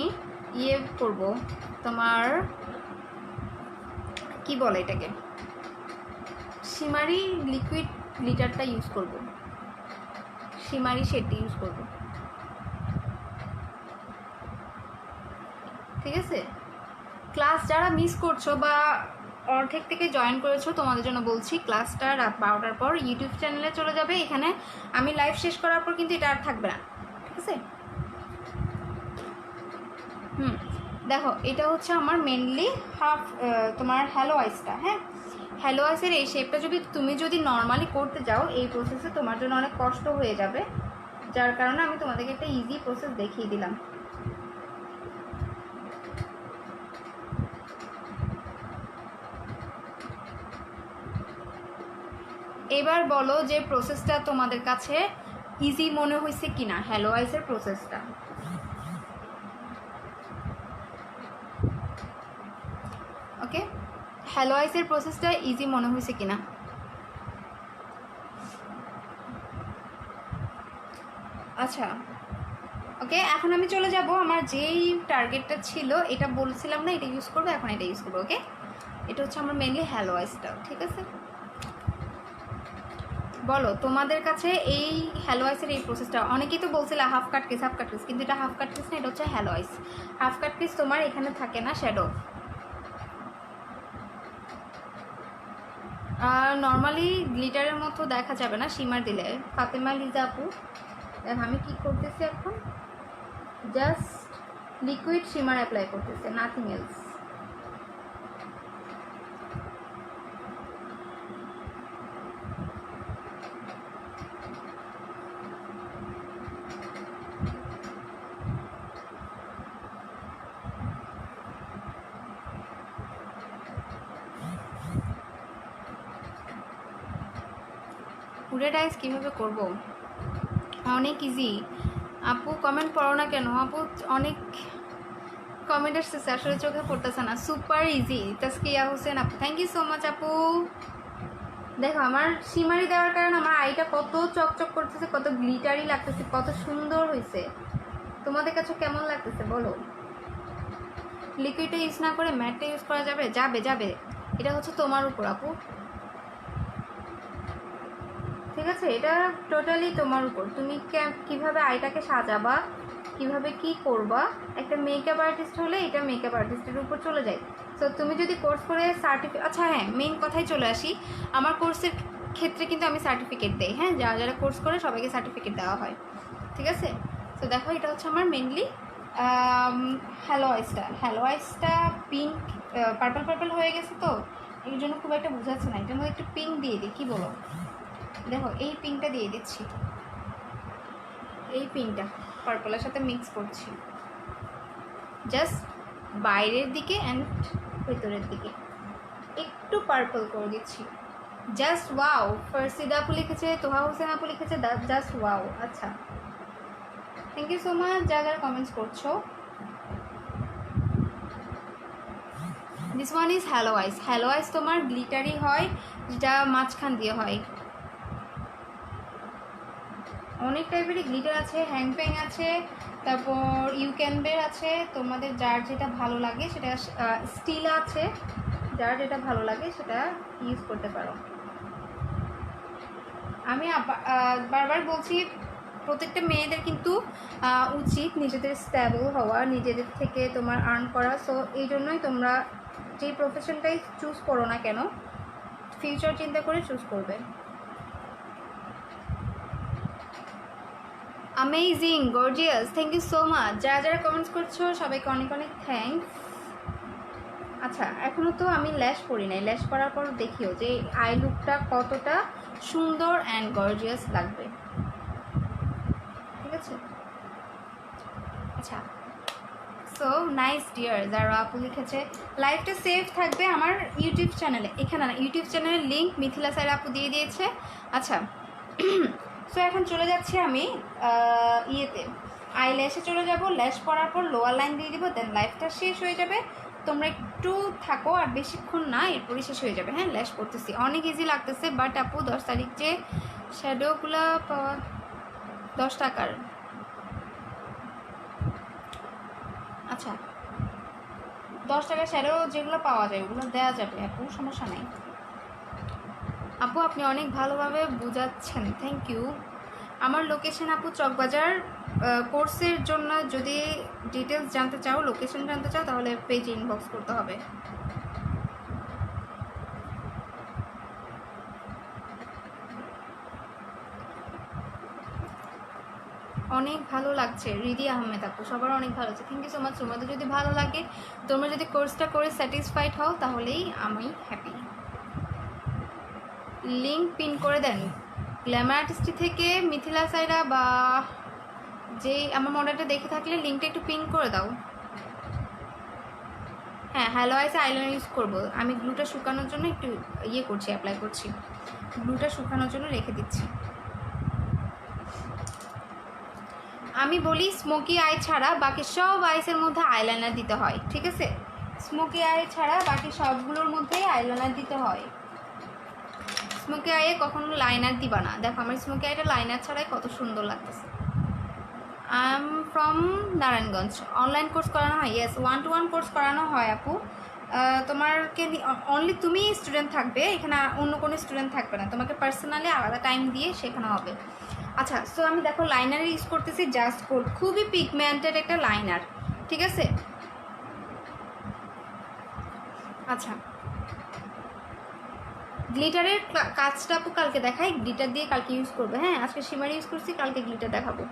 ইয়ে করব, তোমার কি বলে এটাকে, শিমারি লিকুইড গ্লিটারটা ইউজ করব, শিমারি শেডটি ইউজ করব। ঠিক আছে, ক্লাস যারা মিস করছো বা অর্ধেক থেকে জয়েন করেছো তোমাদের জন্য বলছি, ক্লাসটা রাত 12টার পর ইউটিউব চ্যানেলে চলে যাবে। এখানে আমি লাইভ শেষ করার পর কিন্তু এটা আর থাকবে না। ঠিক আছে, দেখো এটা হচ্ছে আমার মেনলি হাফ তোমার হ্যালো আইসটা। হ্যাঁ, হ্যালো আইসের এই শেপটা তুমি যদি নর্মালি করতে যাও এই প্রসেসে তোমার জন্য অনেক কষ্ট হয়ে যাবে, যার কারণে আমি তোমাদেরকে একটা ইজি প্রসেস দেখিয়ে দিলাম। এবার বলো যে প্রসেসটা তোমাদের কাছে ইজি মনে হয়েছে কিনা, হ্যালো আইসের প্রসেসটা। ওকে, হ্যালো আইসের প্রসেসটা ইজি মনে হয়েছে কিনা। আচ্ছা ওকে, এখন আমি চলে যাব আমার যেই টার্গেটটা ছিল, এটা বলছিলাম না এটা ইউজ করবো, এখন এটা ইউজ করবো। ওকে, এটা হচ্ছে আমার মেনলি হ্যালো আইসটা, ঠিক আছে। বলো তোমাদের কাছে এই হ্যালো আইসের এই প্রসেসটা, অনেকেই তো বলছিল হাফ কাট কেস হাফ কাট কেস, কিন্তু এটা হাফ কাট কেস না, এটা হচ্ছে হ্যালো আইস। হাফ কাট কেস তোমার এখানে থাকে না শ্যাডো। নর্মালি গ্লিটারের মতো দেখা যাবে না শিমার দিলে। ফাতেমা লিজা আপু, আমি কি করতেছি এখন, জাস্ট লিকুইড শিমার অ্যাপ্লাই করতেছে, নাথিং এলস। পুরের আইস কীভাবে করবো, অনেক ইজি আপু। কমেন্ট পড়ো না কেন আপু, অনেক কমেন্ট আসতেছে আসলে চোখে পড়তেছে না। সুপার ইজি তাসকিয়া হোসেন আপু, থ্যাংক ইউ সো মাচ আপু। দেখো আমার শিমারি দেওয়ার কারণে আমার আইটা কত চকচক করতেছে, কত গ্লিটারি লাগতেছে, কত সুন্দর হয়েছে। তোমাদের কাছে কেমন লাগতেছে বলো। লিকুইডটা ইউজ না করে ম্যাটটা ইউজ করা যাবে? যাবে যাবে, এটা হচ্ছে তোমার উপর আপু, ঠিক আছে। এটা টোটালি তোমার উপর, তুমি কিভাবে আইটাকে সাজাবা, কিভাবে কি করবা। একটা মেকআপ আর্টিস্ট হলে এটা মেকআপ আর্টিস্টের উপর চলে যায়। তো তুমি যদি কোর্স করে সার্টিফিকেট, আচ্ছা হ্যাঁ মেইন কথায় চলে আসি, আমার কোর্সের ক্ষেত্রে কিন্তু আমি সার্টিফিকেট দেই, হ্যাঁ যারা যারা কোর্স করে সবাইকে সার্টিফিকেট দেওয়া হয়, ঠিক আছে। তো দেখো এটা হচ্ছে আমার মেনলি হ্যালো আইসটা। হ্যালো আইসটা পিঙ্ক পার্পল পার্পল হয়ে গেছে, তো এই জন্য খুব একটা বোঝাচ্ছে না। এটার মধ্যে একটু পিঙ্ক দিয়ে দিই, কী বলো। দেখো এই পিঙ্কটা দিয়ে দিচ্ছি, এই পিঙ্কটা পার্পলের সাথে মিক্স করছি, জাস্ট বাইরের দিকে অ্যান্ড ভেতরের দিকে একটু পার্পল করে দিচ্ছি। জাস্ট ওয়াও, ফার্সিদা আপু লিখেছে, তোহা হোসেন আপু লিখেছে জাস্ট ওয়াও। আচ্ছা থ্যাংক ইউ সো মাচ যারা যারা কমেন্টস করছো। This one is halo eyes. Halo eyes তোমার গ্লিটারি হয়, যেটা মাঝখান দিয়ে হয়। অনেক টাইপেরই গ্লিটার আছে, হ্যাংপ্যাং আছে, তারপর ইউক্যানবের আছে, তোমাদের যার যেটা ভালো লাগে সেটা, স্টিল আছে, যার যেটা ভালো লাগে সেটা ইউজ করতে পারো। আমি বারবার বলছি প্রত্যেকটা মেয়েদের কিন্তু উচিত নিজেদের স্ট্যাবল হওয়া, নিজেদের থেকে তোমার আর্ন করা। সো এই জন্যই তোমরা যেই প্রফেশনটাই চুজ করো না কেন, ফিউচার চিন্তা করে চুজ করবে। Amazing gorgeous, thank you so much যারা যারা কমেন্টস করছো সবাইকে অনেক অনেক থ্যাঙ্কস। আচ্ছা এখনও তো আমি ল্যাশ করি নাই, ল্যাশ করার পর দেখিও যে আই লুকটা কতটা সুন্দর অ্যান্ড গর্জিয়াস লাগবে, ঠিক আছে। আচ্ছা সো নাইস ডিয়ার, যারা আপু লিখেছে লাইভটা সেভ থাকবে আমার ইউটিউব চ্যানেলে, এখানে না, ইউটিউব চ্যানেলের লিঙ্ক মিথিলা স্যার আপু দিয়ে দিয়েছে। আচ্ছা সো এখন চলে যাচ্ছি আমি ইয়েতে, আই ল্যাশে চলে যাব। ল্যাশ করার পর লোয়ার লাইন দিয়ে দিব, দেন লাইফটা শেষ হয়ে যাবে। তোমরা একটু থাকো, আর বেশিক্ষণ না, এরপরই শেষ হয়ে যাবে। হ্যাঁ ল্যাশ করতেছি, অনেক ইজি লাগতেছে, বাট আপু 10 তারিখ যে শ্যাডোগুলো পাওয়া 10 টাকার, আচ্ছা 10 টাকার শ্যাডো যেগুলো পাওয়া যায় ওগুলো দেওয়া যাবে আপু, সমস্যা নেই। আপু আপনি অনেক ভালোভাবে বোঝাচ্ছেন, থ্যাংক ইউ। আমার লোকেশন আপু চকবাজার। কোর্সের জন্য যদি ডিটেলস জানতে চাও, লোকেশন জানতে চাও, তাহলে পেজে ইনবক্স করতে হবে। অনেক ভালো লাগছে রিদি আহমেদ আপু, সবার অনেক ভালো লাগছে, থ্যাংক ইউ সো মাচ। তোমাদের যদি ভালো লাগে, তোমরা যদি কোর্সটা করে স্যাটিসফাইড হও, তাহলেই আমি হ্যাপি। লিঙ্ক পিন করে দেন গ্ল্যামার আর্টিস্টটি থেকে মিথিলা সাইরা, বা যে আমার মডেলটা দেখে থাকলে লিঙ্কটা একটু পিন করে দাও। হ্যাঁ হ্যালো আইসে আইলাইনার ইউজ করবো আমি, গ্লুটা শুকানোর জন্য একটু ইয়ে করছি, অ্যাপ্লাই করছি, গ্লুটা শুকানোর জন্য রেখে দিচ্ছি। আমি বলি স্মোকি আই ছাড়া বাকি সব আইসের মধ্যে আইলাইনার দিতে হয়, ঠিক আছে। স্মোকি আই ছাড়া বাকি সবগুলোর মধ্যেই আইলাইনার দিতে হয়। স্মোকি আইয়ে কখনো লাইনার দিবা না। দেখো আমার স্মোকি আইটা লাইনার ছাড়াই কত সুন্দর লাগতেছে। I am from Narayanganj. Online course করানো হয়? ইয়েস, 1-to-1 কোর্স করানো হয় আপু। তোমাকে অনলি তুমি স্টুডেন্ট থাকবে এখানে, অন্য কোনো স্টুডেন্ট থাকবে না। তোমাকে পার্সোনালি আলাদা টাইম দিয়ে শেখানো হবে। আচ্ছা, সো আমি দেখো লাইনার ইউজ করতেছি জাস্ট গোল্ড, খুবই পিগমেন্টেড একটা লাইনার, ঠিক আছে। আচ্ছা, গ্লিটারের কাজটা আপু কালকে দেখাই, গ্লিটার দিয়ে কালকে ইউজ করবে। হ্যাঁ, আজকে শিমার ইউজ করছি, কালকে গ্লিটার দেখাবো।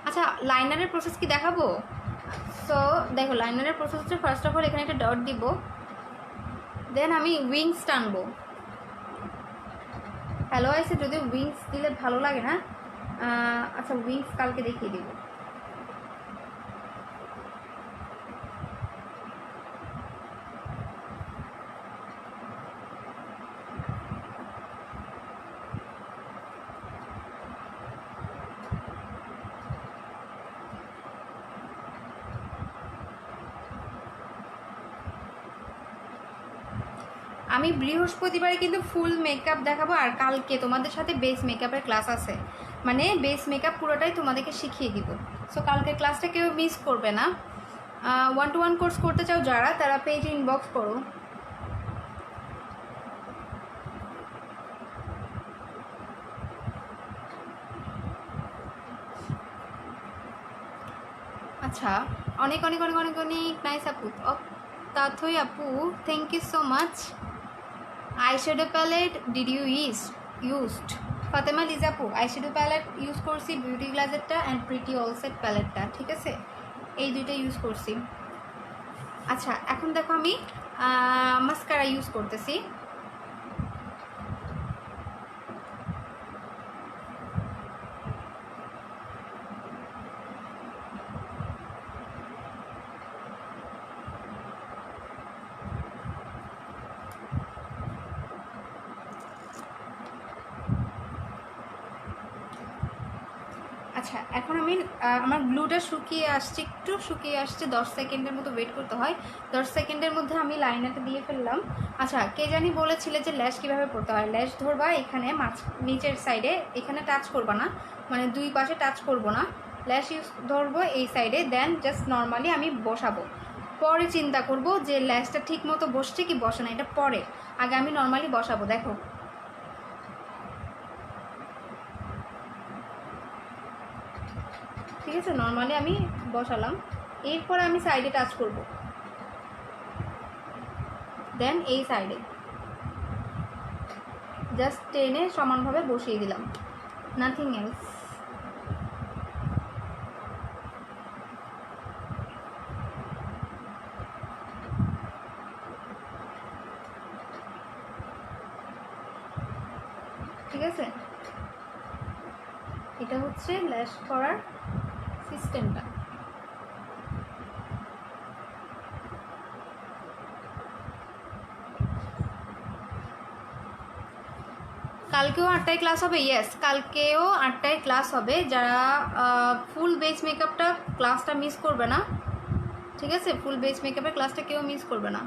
আচ্ছা, লাইনারের প্রসেস কি দেখাবো? সো দেখো লাইনারের প্রসেস হচ্ছে, ফার্স্ট অফ অল এখানে একটা ডট দিব, দেন আমি উইংস টানবো। হ্যালো আইসে, যদি উইংস দিলে ভালো লাগে না। আচ্ছা, উইংস কালকে দেখিয়ে দিব। আমি বৃহস্পতিবারে কিন্তু ফুল মেকআপ দেখাবো, আর কালকে তোমাদের সাথে বেস মেকআপের ক্লাস আছে, মানে বেস মেকআপ পুরোটাই তোমাদেরকে শিখিয়ে দিব। সো কালকের ক্লাসটা কেউ মিস করবে না। 1-to-1 কোর্স করতে চাও যারা, তারা পেজে ইনবক্স করো। আচ্ছা, অনেক অনেক অনেক অনেক অনেক নাইস আপু, তাথই আপু, thank you so much. Eyeshadow palette did you used? Fatema লিজাপু, আইশ্যাডো প্যালেট ইউজ করছি, বিউটি গ্লাজেরটা অ্যান্ড প্রিটি অলসেট প্যালেটটা, ঠিক আছে, এই দুইটা ইউজ করছি। আচ্ছা, এখন দেখো আমি মাস্কারা ইউজ করতেছি। আচ্ছা, এখন আমি আমার গ্লুটা শুকিয়ে আসছে, একটু শুকিয়ে আসছে, 10 সেকেন্ডের মতো ওয়েট করতে হয়। 10 সেকেন্ডের মধ্যে আমি লাইনারটা দিয়ে ফেললাম। আচ্ছা, কে জানি বলেছিলে যে ল্যাশ কীভাবে পড়তে হয়। ল্যাশ ধরবা এখানে নিচের সাইডে, এখানে টাচ করবা না, মানে দুই পাশে টাচ করবো না। ল্যাশ ইউজ ধরবো এই সাইডে, দেন জাস্ট নর্মালি আমি বসাবো। পরে চিন্তা করব যে ল্যাশটা ঠিক মতো বসছে কি বসে না, এটা পরে, আগে আমি নর্মালি বসাবো। দেখো, ঠিক আছে, নর্মালি আমি বসালাম, এরপরে আমি সাইডে টাচ করব, দেন এই সাইডে জাস্ট টেনে সমানভাবে বসিয়ে দিলাম, নাথিং এলস। ঠিক আছে, এটা হচ্ছে ল্যাশ করার সিস্টেমটা। কালকেও 8টায় ক্লাস হবে? ইয়েস, কালকেও 8টায় ক্লাস হবে। যারা ফুল বেস মেকআপটা ক্লাসটা মিস করবে না, ঠিক আছে, ফুল বেস মেকআপের ক্লাসটা কেউ মিস করবে না।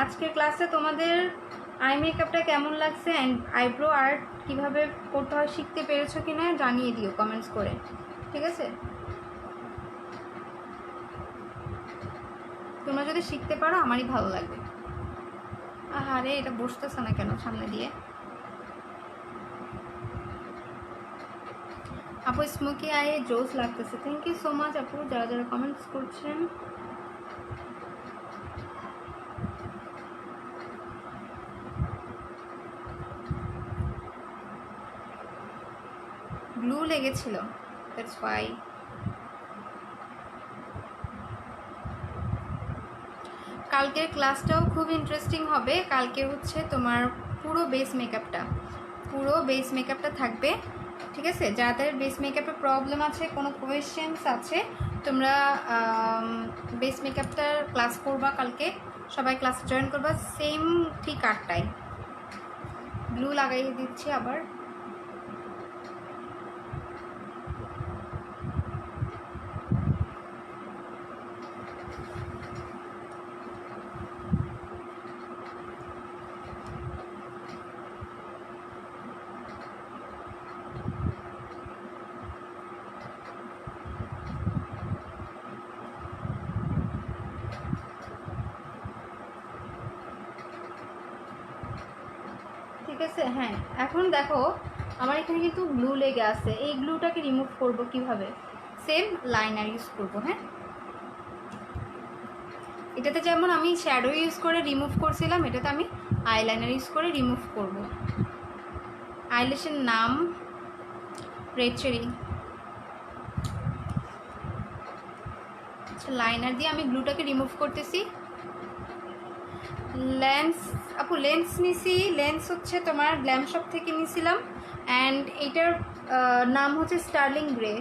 আজকের ক্লাসে তোমাদের আই মেকআপটা কেমন লাগছে অ্যান্ড আইব্রো আর্ট কীভাবে করতে হয় শিখতে পেরেছো কি না জানিয়ে দিও কমেন্টস করে, ঠিক আছে। তোমরা যদি শিখতে পারো আমারই ভালো লাগবে। আরে এটা বসতেছে না কেন সামনে দিয়ে? আপু স্মোকি আয়ে জোস লাগতেছে, থ্যাংক ইউ সো মাচ আপু যারা যারা কমেন্টস করছেন। গ্লু লেগেছিল, দ্যাটস ওয়াই। কালকের ক্লাসটাও খুব ইন্টারেস্টিং হবে। কালকে হচ্ছে তোমার পুরো বেস মেকআপটা থাকবে, ঠিক আছে। যাদের বেস মেকআপে প্রবলেম আছে, কোনো কোয়েশ্চেন্স আছে, তোমরা বেস মেকআপটার ক্লাস করবা কালকে। সবাই ক্লাসে জয়েন করবা সেম ঠিক 8টায়। ব্লু লাগাইয়ে দিচ্ছি আবার। ঠিক আছে, হ্যাঁ এখন দেখো আমার এখানে কিন্তু গ্লু লেগে আছে, এই গ্লুটাকে রিমুভ করব কিভাবে? সেম লাইনার ইউজ করব। হ্যাঁ, এটাতে যেমন আমি শ্যাডো ইউজ করে রিমুভ করছিলাম, এটাতে আমি আইলাইনার ইউজ করে রিমুভ করব। আইল্যাশের নাম রেড চেরি। আচ্ছা, লাইনার দিয়ে আমি গ্লুটাকে রিমুভ করতেছি। লেন্স আপু লেন্স নিছি, লেন্স হচ্ছে তোমার গ্ল্যাম শপ থেকে নিয়েছিলাম, অ্যান্ড এইটার নাম হচ্ছে স্টার্লিং গ্রে।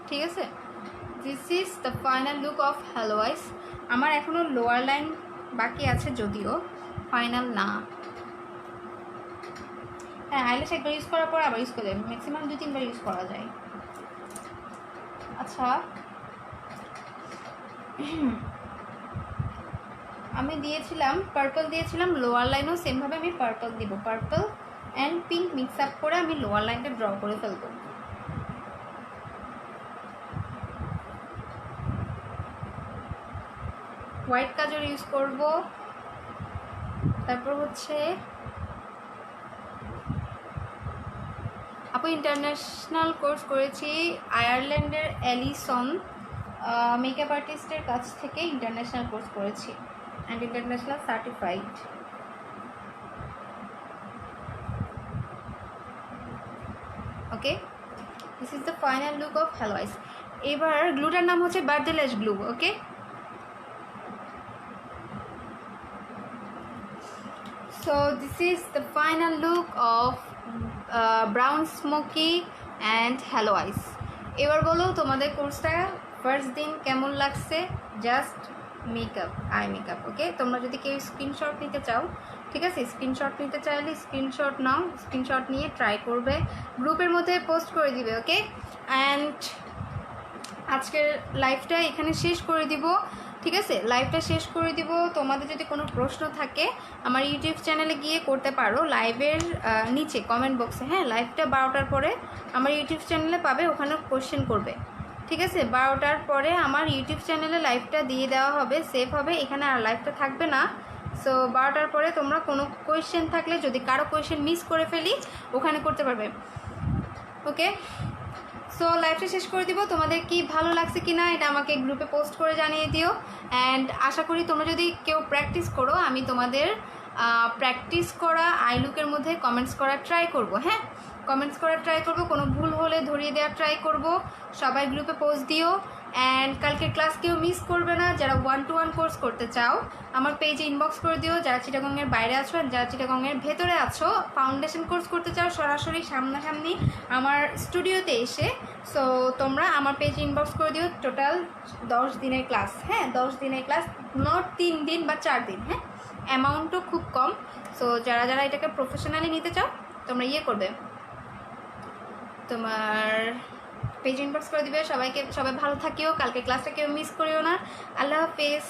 ঠিক আছে, this is the final look of halo eyes. আমার এখনও লোয়ার লাইন বাকি আছে, যদিও ফাইনাল না। হ্যাঁ, আইল্যাশ একবার ইউজ করার পর আবার ইউজ করে দেবে, ম্যাক্সিমাম 2-3 বার ইউজ করা যায়। আচ্ছা, আমি দিয়েছিলাম পার্পল, দিয়েছিলাম লোয়ার লাইনও সেমভাবে আমি পার্পল দিব। Purple and pink mix up করে আমি লোয়ার লাইনটা ড্র করে ফেলবো। হোয়াইট কাজল ইউজ করব। তারপর হচ্ছে আপু ইন্টারন্যাশনাল কোর্স করেছি আয়ারল্যান্ডের অ্যালিসন মেকআপ আর্টিস্টের কাছ থেকে ইন্টারন্যাশনাল কোর্স করেছি and international certified. Okay, this is the final look of halo eyes. এবার গ্লুটার নাম হচ্ছে birthday lash glue. Okay, so this is the final look of brown smoky and hello eyes. এবার বলো তোমাদের কোর্সটা ফার্স্ট দিন কেমন লাগছে? Just makeup, eye makeup. Okay, তোমরা যদি কেউ স্ক্রিনশট নিতে চাও, ঠিক আছে, স্ক্রিনশট নিতে চাইলে স্ক্রিনশট নাও, স্ক্রিনশট নিয়ে ট্রাই করবে, গ্রুপের মধ্যে পোস্ট করে দিবে। ওকে, অ্যান্ড আজকের লাইভটা এখানে শেষ করে দিব। ঠিক আছে, লাইভটা শেষ করে দিব। তোমাদের যদি কোনো প্রশ্ন থাকে আমার ইউটিউব চ্যানেলে গিয়ে করতে পারো, লাইভের নিচে কমেন্ট বক্সে। হ্যাঁ, লাইভটা 12টার পরে আমার ইউটিউব চ্যানেলে পাবে, ওখানে কোশ্চেন করবে। ঠিক আছে, 12টার পরে আমার ইউটিউব চ্যানেলে লাইভটা দিয়ে দেওয়া হবে, সেভ হবে, এখানে আর লাইভটা থাকবে না। সো 12টার পরে তোমরা কোনো কোয়েশ্চেন থাকলে, যদি কারো কোয়েশ্চেন মিস করে ফেলি, ওখানে করতে পারবে। ওকে, সো লাইভটা শেষ করে দিব। তোমাদের কি ভালো লাগছে কি না এটা আমাকে গ্রুপে পোস্ট করে জানিয়ে দিও। অ্যান্ড আশা করি তোমরা যদি কেউ প্র্যাকটিস করো, আমি তোমাদের প্র্যাকটিস করা আই লুকের মধ্যে কমেন্টস করার ট্রাই করব। হ্যাঁ, কমেন্টস করার ট্রাই করব, কোনো ভুল হলে ধরিয়ে দেওয়ার ট্রাই করব। সবাই গ্রুপে পোস্ট দিও। অ্যান্ড কালকে ক্লাস কেউ মিস করবে না। যারা 1-to-1 কোর্স করতে চাও আমার পেজে ইনবক্স করে দিও, যারা চিটাগংয়ের বাইরে আছো আর যারা চিটাগংয়ের ভেতরে আছো, ফাউন্ডেশন কোর্স করতে চাও সরাসরি সামনাসামনি আমার স্টুডিওতে এসে, সো তোমরা আমার পেজে ইনবক্স করে দিও। টোটাল 10 দিনের ক্লাস। হ্যাঁ, 10 দিনের ক্লাস, নট 3 দিন বা 4 দিন। হ্যাঁ, অ্যামাউন্টও খুব কম। সো যারা যারা এটাকে প্রফেশনালি নিতে চাও তোমরা করবে, তোমার পেজ ইনবক্স করে দিবে। সবাই ভালো থাকিও, কালকে ক্লাসটা কেউ মিস করিও না। আল্লাহ হাফেজ।